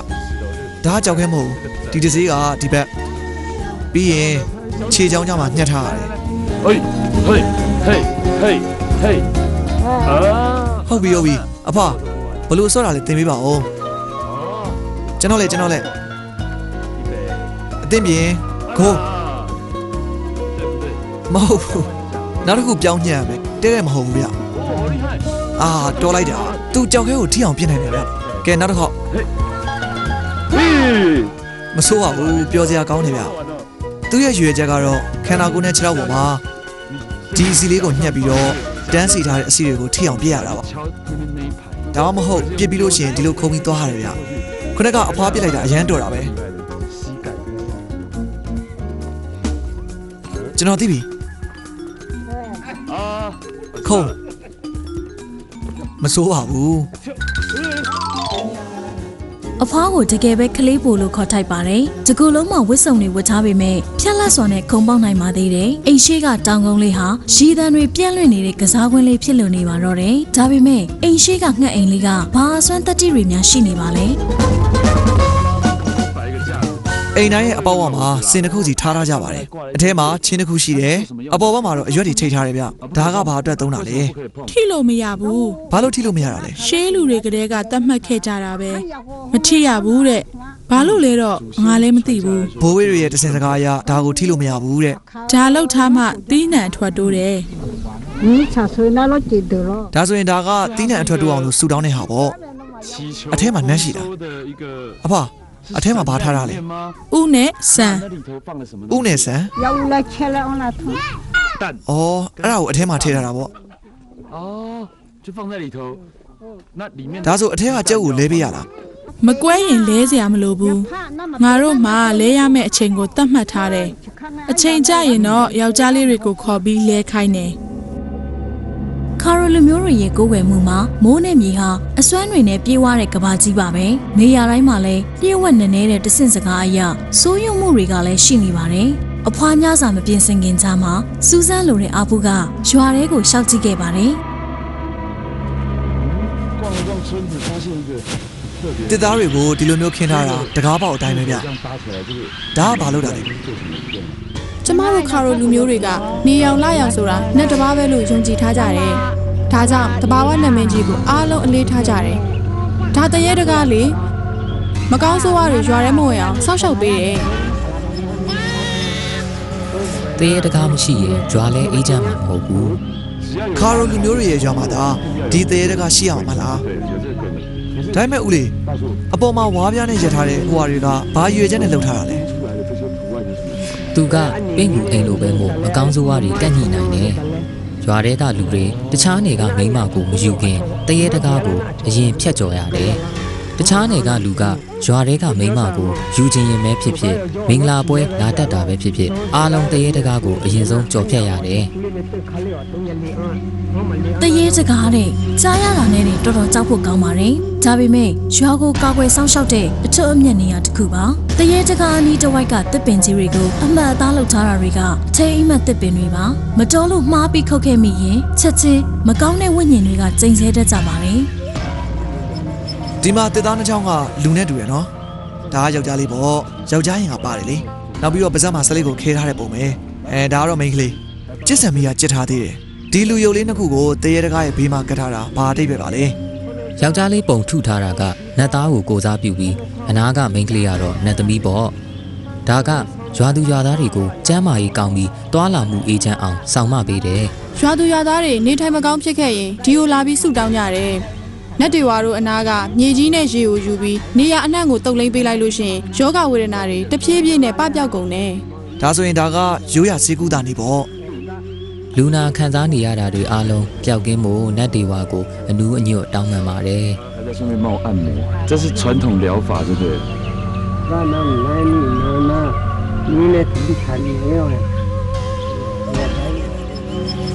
ဒါကကြောက်ခဲမဟုတ်ဘူးဒီတစ်စီးကဒီဘက်ပြီးရင်ခြေချောင်းကြမှာညှက်ထားရတယ် 嘿，嘿，嘿，嘿，嘿，啊！ ဟုတ်ပြီအဖွားဘလို့ဆော့တာလဲတင်ပေးပါအောင်ကျွန်တော်လည်းအသင်ပြင်ကိုမဟုတ်ဘူးနောက်တစ်ခုပြောင်းညံ့ရမယ်တဲ့မဟုတ်ဘူးဗျ တော်လိုက်တာသူကြောက်ခဲကိုထိအောင်ပြစ်နိုင်တယ်ဗျကဲနောက်တစ်ခေါက်မဆိုးပါဘူးပြောစရာကောင်းနေဗျသူ့ရဲ့ရွယ်ချက်ကတော့ခန္ဓာကိုယ်နဲ့ခြေထောက်ပေါ်မှာဒီအစီလေးကိုညှက်ပြီးတော့တန်းစီထားတဲ့အစီတွေကိုထိအောင်ပြစ်ရတာပါဒါမှမဟုတ်ပြစ်ပြီးလို့ရှိရင်ဒီလိုခုံပြီးသွားရတယ်ဗျခုနကအဖွားပြစ်လိုက်တာအရန်တော်တာပဲကျွန်တော်သိပြီခုံမဆိုးပါဘူး အဖွားကိုတကယ်ပဲကလေးပိုလို့ခေါ်ထိုက်ပါတယ်။ဒီကူလုံးမှာဝစ်စုံတွေဝတ်ထားပေမဲ့ဖြက်လက်စွာနဲ့ခုံပေါက်နိုင်ပါသေးတယ်။အိမ်ရှိကတောင်ကုန်းလေးဟာရီသံတွေပြန့်လွင့်နေတဲ့ကစားကွင်းလေးဖြစ်လို့နေပါတော့တယ်။ဒါပေမဲ့အိမ်ရှိကငှက်အိမ်လေးကဘာအစွမ်းတက်တိတွေများရှိနေပါလဲ။အိမ်တိုင်းရဲ့အပေါ်ဘက်မှာစင်တစ်ခုစီထားထားကြပါတယ်။အထဲမှာချင်းတစ်ခုရှိတယ်။အပေါ်ဘက်မှာတော့အရွက်တွေထိထားတယ်ဗျ။ဒါကဘာအတွက်သုံးတာလဲ။ ထိလို့မရဘူး ဘာလို့ထိလို့မရတာလဲ ရှေးလူတွေကတည်းကတတ်မှတ်ခဲ့ကြတာပဲမထိရဘူးတဲ့ဘာလို့လဲတော့ငါလည်းမသိဘူး ဘိုးဝေးတွေရဲ့တစင်စကားအရဒါကိုထိလို့မရဘူးတဲ့ ဒါလောက်ထားမှသီးနှံအထွက်တိုးတယ် ဒါဆိုရင်ဒါကတီးနှံအထွက်တူအောင်လို့ဆူတောင်းနေဟာပေါ့အထဲမှာနန်းရှိတာအဖအထဲမှာဘာထားတာလဲ ဥနဲ့ဆန် ဥနဲ့ဆန်အော်အဲ့ဒါကိုအထဲမှာထည့်ထားတာပေါ့ဒါဆိုအထဲကကြက်ကိုလဲပေးရလား မကွဲရင်လဲစရာမလိုဘူးငါတို့မှလဲရမယ့်အချိန်ကိုသတ်မှတ်ထားတယ်အချိန်ကျရင်တော့ယောက်ျားလေးတွေကိုခေါ်ပြီးလဲခိုင်းတယ် ခါရိုလူမျိုးတွေရဲ့ကိုယ်ဝယ်မှုမှာမိုးနဲ့မြေဟာအစွမ်းတွေနဲ့ပြေးဝတဲ့ကဘာကြီးပါပဲနေရာတိုင်းမှာလည်းပြည့်ဝတ်နေနေတဲ့တဆင့်စကားအရာစိုးရုံမှုတွေကလည်းရှိနေပါတယ်အဖွားများစာမပြင်းစင်ခင်ချာမှာစူးစမ်းလိုတဲ့အာဖူကရွာထဲကိုရှောက်ကြည့်ခဲ့ပါတယ် တစ်သားတွေကိုဒီလိုမျိုးခင်းထားတာတကားပေါက်အတိုင်းပဲဗျဒါကဘာလို့တာလဲ ကျမတို့ခါရိုလူမျိုးတွေကနေရောင်လာရောင်ဆိုတာနဲ့တဘာပဲလို့ယုံကြည်ထားကြတယ်။ဒါကြောင့်တဘာဝနာမည်ကြီးကိုအားလုံးအလေးထားကြတယ်။ဒါတရေတကားလေမကောင်းဆိုးဝါးတွေရွာထဲမဝင်အောင်စောက်ရှောက်ပေးတယ် တရေတကားမရှိရင်ကြွားလဲအေးချမ်းမှာမဟုတ်ဘူး ခါရိုလူမျိုးတွေရဲ့ရွာမှာဒါဒီတရေတကားရှိအောင်မလားဒါပေမဲ့ဦးလေးအပေါ်မှာဝါးပြားနဲ့ရထားတဲ့ဟိုဟာတွေကဘာရွေချက်နဲ့လှုပ်ထားတာလဲ သူကပင့်ကူအိမ်လိုပဲမို့မကောင်းဆိုးဝါးတွေကန့်ညှိနိုင်တယ်ရွာထဲကလူတွေတခြားနယ်ကမိန်းမကိုမယူခင်တရေတကားကိုအရင်ဖြတ်ကျော်ရတယ်တခြားနယ်ကလူကရွာထဲကမိန်းမကိုယူခြင်းရင်ပဲဖြစ်ဖြစ်မင်္ဂလာပွဲလာတတ်တာပဲဖြစ်ဖြစ်အားလုံးတရေတကားကိုအရင်ဆုံးကြော်ဖြတ်ရတယ် တရေစကားတဲ့ကြားရတာနဲ့တော်တော်ကြောက်ဖို့ကောင်းပါတယ်ဒါပေမဲ့ရွာကိုကာကွယ်စောင့်ရှောက်တဲ့အထွတ်အမြတ်နေရာတစ်ခုပါတရေစကားအနီးတစ်ဝိုက်ကတစ်ပင်ကြီးတွေကိုအမှတ်အသားလုပ်ထားတာတွေကထိအိမ်မက်တစ်ပင်တွေပါမတော်လို့မှားပြီးခုတ်ခဲ့မိရင်ချက်ချင်းမကောင်းတဲ့ဝိညာဉ်တွေကကျိန်ဆဲတတ်ကြပါတယ် ဒီမှာတစ်သားနှစ်ချောင်းကလူနဲ့တူရနော်ဒါကယောက်ျားလေးပေါ့ယောက်ျားရင်ကပါတယ်လေနောက်ပြီးတော့ပါးစပ်မှာဆလိတ်ကိုခဲထားတဲ့ပုံပဲဒါကတော့မိန်းကလေးကျစ်စံမီကကျစ်ထားသေးတယ်ဒီလူရုပ်လေးနှစ်ခုကိုတရေတကားရဲ့ဘေးမှာကတ်ထားတာဘာအတိတ်ပဲပါလဲ ယောက်ျားလေးပုံထုထားတာကနတ်သားကိုကိုစားပြုပြီးအနာကမိန်းကလေးကတော့နတ်သမီးပေါ့ဒါကရွာသူရွာသားတွေကိုကျမ်းမာရေးကောင်းပြီးတွာလာမှုအေးချမ်းအောင်ဆောင်မပေးတယ် ။ရွာသူရွာသားတွေနေထိုင်မကောင်းဖြစ်ခဲ့ရင်ဒီကိုလာပြီးဆုတောင်းကြတယ်။နတ်တွေဝါတို့အနာကမြေကြီးနဲ့ရေကိုယူပြီးနေရအနှံ့ကိုတုပ်လိမ့်ပေးလိုက်လို့ရှင်ယောဂဝေဒနာတွေတဖြည်းဖြည်းနဲ့ပပျောက်ကုန်တယ် ဒါဆိုရင်ဒါကရိုးရစေကူတာနေပေါ့ လူနာခံစားနေရတာတွေအားလုံးပျောက်ကင်းဖို့နတ်ဒေဝါကိုအနူးအညွတ်တောင်းပန်ပါတယ် 还在上面帮我按摩，这是传统疗法，对不对？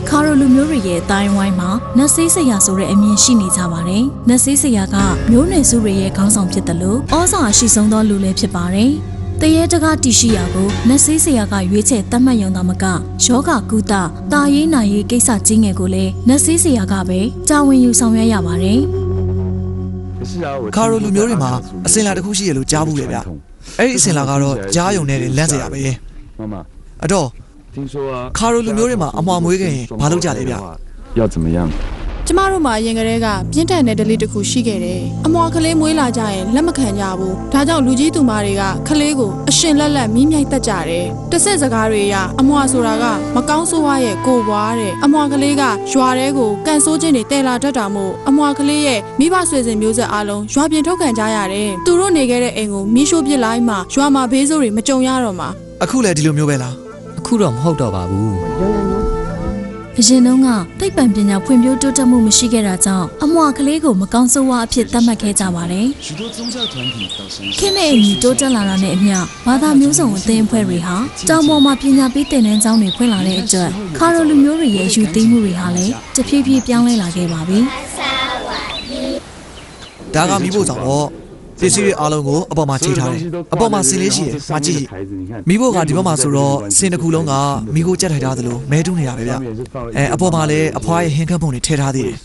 ခါရိုလူမျိုးတွေရဲ့အတိုင်းဝိုင်းမှာနတ်ဆေးဆရာဆိုတဲ့အမည်ရှိနေကြပါတယ်။နတ်ဆေးဆရာကမျိုးနွယ်စုတွေရဲ့ခေါင်းဆောင်ဖြစ်တယ်လို့ဩဇာအရှိဆုံးသောလူလည်းဖြစ်ပါတယ်။တရေတကားတီရှိရာကိုနတ်ဆေးဆရာကရွေးချယ်တတ်မှတ်ရုံသာမကယောဂကုသတာရေးနာရေးကိစ္စကြီးငယ်ကိုလည်းနတ်ဆေးဆရာကပဲတာဝန်ယူဆောင်ရွက်ရပါတယ်။ ခါရိုလူမျိုးတွေမှာအစင်လာတစ်ခုရှိရလို့ကြားဘူးလေဗျအဲ့ဒီအစင်လာကတော့ကြားယုံနဲ့လန့်စရာပဲအဲ့တော့ခါရိုလူမျိုးတွေမှာအမွာမွေးခင်ဘာလုပ်ကြလဲဗျ 要怎么样？ ကျမတို့မှာအရင်ကတည်းကပြင်းထန်တဲ့ဒလိတစ်ခုရှိခဲ့တယ်အမွာကလေးမွေးလာကြရင်လက်မခံကြဘူးဒါကြောင့်လူကြီးသူမတွေကကလေးကိုအရှင်လက်လက်မြင်းမြိုက်တတ်ကြတယ်တဆင့်စကားတွေအရအမွာဆိုတာကမကောင်းဆိုးဝါးရဲ့ကိုပွားတဲ့အမွာကလေးကရွာတဲကိုကန်ဆိုးခြင်းတွေတဲလာတတ်တာမို့အမွာကလေးရဲ့မိဘဆွေစဉ်မျိုးဆက်အားလုံးရွာပြင်ထုတ်ခံကြရတယ်သူတို့နေခဲ့တဲ့အိမ်ကိုမီးရှို့ပစ်လိုက်မှရွာမှာဘေးဆိုးတွေမကြုံရတော့မှာ အခုလည်းဒီလိုမျိုးပဲလား အခုတော့မဟုတ်တော့ပါဘူး အရင်တုန်းကသိပ္ပံပညာဖွံ့ဖြိုးတိုးတက်မှုမရှိခဲ့တာကြောင့်အမွာကလေးကိုမကောင်းဆိုးဝါးအဖြစ်သတ်မှတ်ခဲ့ကြပါတယ်ခင်းတဲ့အညီတိုးတက်လာတာနဲ့အမျှဘာသာမျိုးစုံအသင်းအဖွဲ့တွေဟာတောင်ပေါ်မှာပညာပေးသင်တန်းကျောင်းတွေဖွင့်လာတဲ့အတွက်ခါရိုလူမျိုးတွေရဲ့အယူသိမှုတွေဟာလည်းတဖြည်းဖြည်းပြောင်းလဲလာခဲ့ပါပြီ ဒါကမိဖို့ဆောင်တော့ပစ္စည်းတွေအားလုံးကိုအပေါ်မှာချိန်ထားတယ်အပေါ်မှာစင်လေးရှိတယ်မကြည့်မိဖို့ကဒီဘက်မှာဆိုတော့စင်တစ်ခုလုံးကမိကိုကြက်ထိုက်ထားသလိုမဲတူးနေတာပဲဗျအပေါ်မှာလည်းအဖွားရဲ့ဟင်းခတ်ပုံတွေထည့်ထားသေးတယ်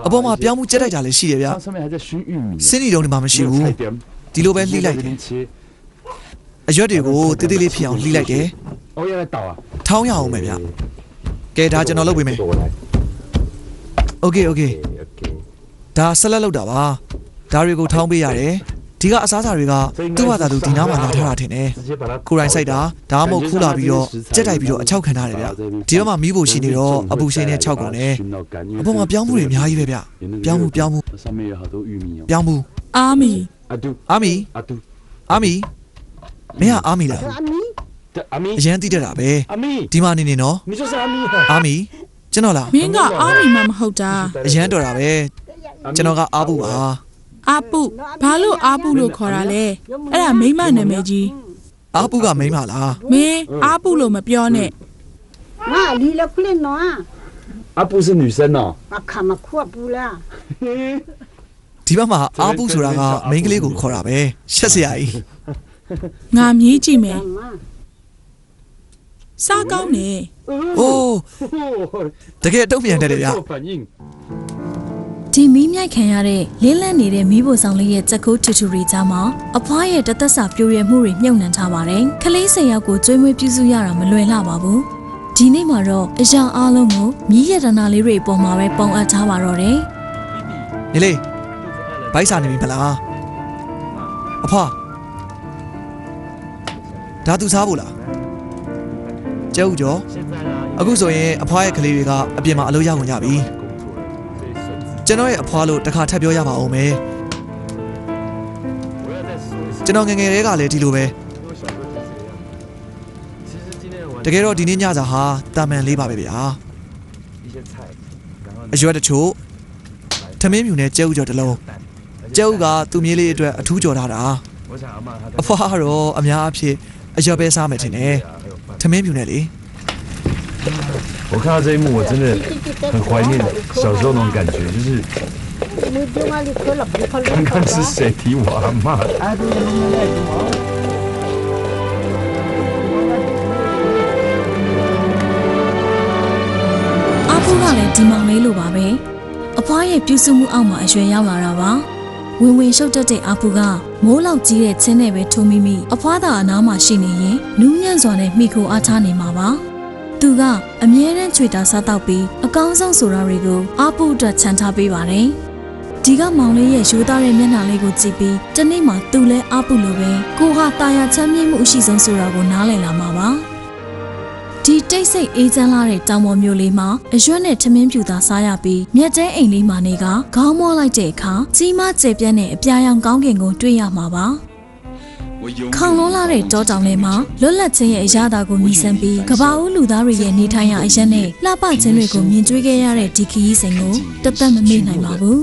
အပေါ်မှာပြောင်းမှုကြက်ထိုက်တာလည်းရှိတယ်ဗျစင်ဒီတုံးတွေမှာမရှိဘူးဒီလိုပဲလှိလိုက်တယ်အရွက်တွေကိုတေးသေးလေးဖြစ်အောင်လှိလိုက်တယ်ထောင်းရအောင်ပဲဗျကဲဒါကျွန်တော်လုပ်ပေးမယ်โอเคဒါဆက်လက်လုပ်တာပါဒါတွေကိုထောင်းပေးရတယ်ဒီကအစားအစာတွေကသူ့ဘာသာသူဒီနားမှာလာထားတာထင်တယ်ကိုရိုင်းဆိုင်တာဒါမှမဟုတ်ခူးလာပြီးတော့ကြက်တိုက်ပြီးတော့အချောက်ခံထားတယ်ဗျဒီဘက်မှာမီးဖို့ရှိနေတော့အပူရှိနေ6ကုန်နဲ့အပေါ်မှာပြောင်းမှုတွေအများကြီးပဲဗျပြောင်းမှုအာမီမင်းကအာမီလားအရန်တိတက်တာပဲဒီမှာနေနော်အာမီကျွန်တော်လား မင်းကအာမီမှမဟုတ်တာ အရန်တော်တာပဲကျွန်တော်ကအာပုပါအာပုဘာလို့အာပုလို့ခေါ်တာလဲအဲ့ဒါမိမနာမည်ကြီး အာပုကမိမလားမင်းအာပုလို့မပြောနဲ့ငါလီလခုလေးနော်阿布是女生哦。အခါမခွတ်ဘူးလား ဒီဘက်မှာအာပုဆိုတာကမိန်းကလေးကိုခေါ်တာပဲရှက်စရာကြီး ငါမြည်ကြည့်မယ်စားကောင်းနေ အိုးတကယ်တုံ့ပြန်တယ်ဗျာ ဒီမီးမြိုက်ခံရတဲ့လင်းလန့်နေတဲ့မီးဖိုဆောင်လေးရဲ့ကြက်ခိုးထူထူတွေကြားမှာအဖွားရဲ့တသက်စာပြိုရမှုတွေမြုပ်နှံထားပါတယ်။ကလေး10ယောက်ကိုကျွေးမွေးပြုစုရတာမလွယ်လှပါဘူး။ဒီနေ့မှာတော့အရာအားလုံးကိုမီးရတနာလေးတွေပေါ်မှာပဲပုံအပ်ထားပါတော့တယ်။ညီလေးဘိုက်စာနေပြီမလား။အဖွားဒါသူစားဖို့လား။ကျဲဦးကျော်အခုဆိုရင်အဖွားရဲ့ကလေးတွေကအပြင်မှာအလုပ်ရကုန်ကြပြီ။ကျွန်တော်ရဲ့အဖွားလို့တခါထပ်ပြောရပါဦးမယ်ကျွန်တော်ငယ်ငယ်လေးကလည်းဒီလိုပဲတကယ်တော့ဒီနေ့ညစာဟာတာမန်လေးပါပဲဗျာအရွက်တချို့ထမင်းမြူနဲ့ကျဲဥကြော်တစ်လုံးကျဲဥကသူ့မြေးလေးအတွက်အထူးကြော်ထားတာအဖွားကတော့အများအဖြစ်အရွက်ပဲစားမယ်ထင်တယ်ထမင်းမြူနဲ့လေ我看到这一幕，我真的很怀念小时候那种感觉，就是刚刚是谁提我阿妈？阿布ကလည်းဒီမောင်လေးလိုပါပဲအဖွားရဲ့ပြုစုမှုအောက်မှာအရွယ်ရောက်လာတာပါဝင်ရှုပ်တတ်တဲ့အာပူကမိုးလောက်ကြီးတဲ့ချင်းနဲ့ပဲထုံမိမိအဖွားသာအနားမှာရှိနေရင်နူးညံ့စွာနဲ့မိခိုအားထားနေမှာပါသူကအမြဲတမ်းချွေတာစားတော့ပြီးအကောင်းဆုံးဆိုတာတွေကိုအာပူအတွက်ခြံထားပေးပါတယ်ဒီကမောင်လေးရဲ့ရိုးသားတဲ့မျက်နှာလေးကိုကြည့်ပြီးတနေ့မှသူလဲအာပူလိုပဲကိုဟာတာယာချမ်းမြေ့မှုအရှိဆုံးဆိုတာကိုနားလည်လာမှာပါဒီတိတ်ဆိတ်အေးချမ်းလာတဲ့တောင်ပေါ်မျိုးလေးမှာအရွက်နဲ့ထမင်းပြူသာစားရပြီးမြက်တဲအိမ်လေးမှာနေကခေါင်းမောလိုက်တဲ့အခါကြီးမကျယ်ပြန့်တဲ့အပြာရောင်ကောင်းကင်ကိုတွေ့ရမှာပါခေါင်လုံးလာတဲ့တောတောင်ထဲမှာလွတ်လပ်ခြင်းရဲ့အရာသာကိုမြည်ဆန်းပြီးကဘာဦးလူသားတွေရဲ့နေထိုင်ရာအရက်နဲ့လှပခြင်းတွေကိုမြင်တွေ့ခဲ့ရတဲ့ဒီခီးစဉ်ကိုတသက်မမေ့နိုင်ပါဘူး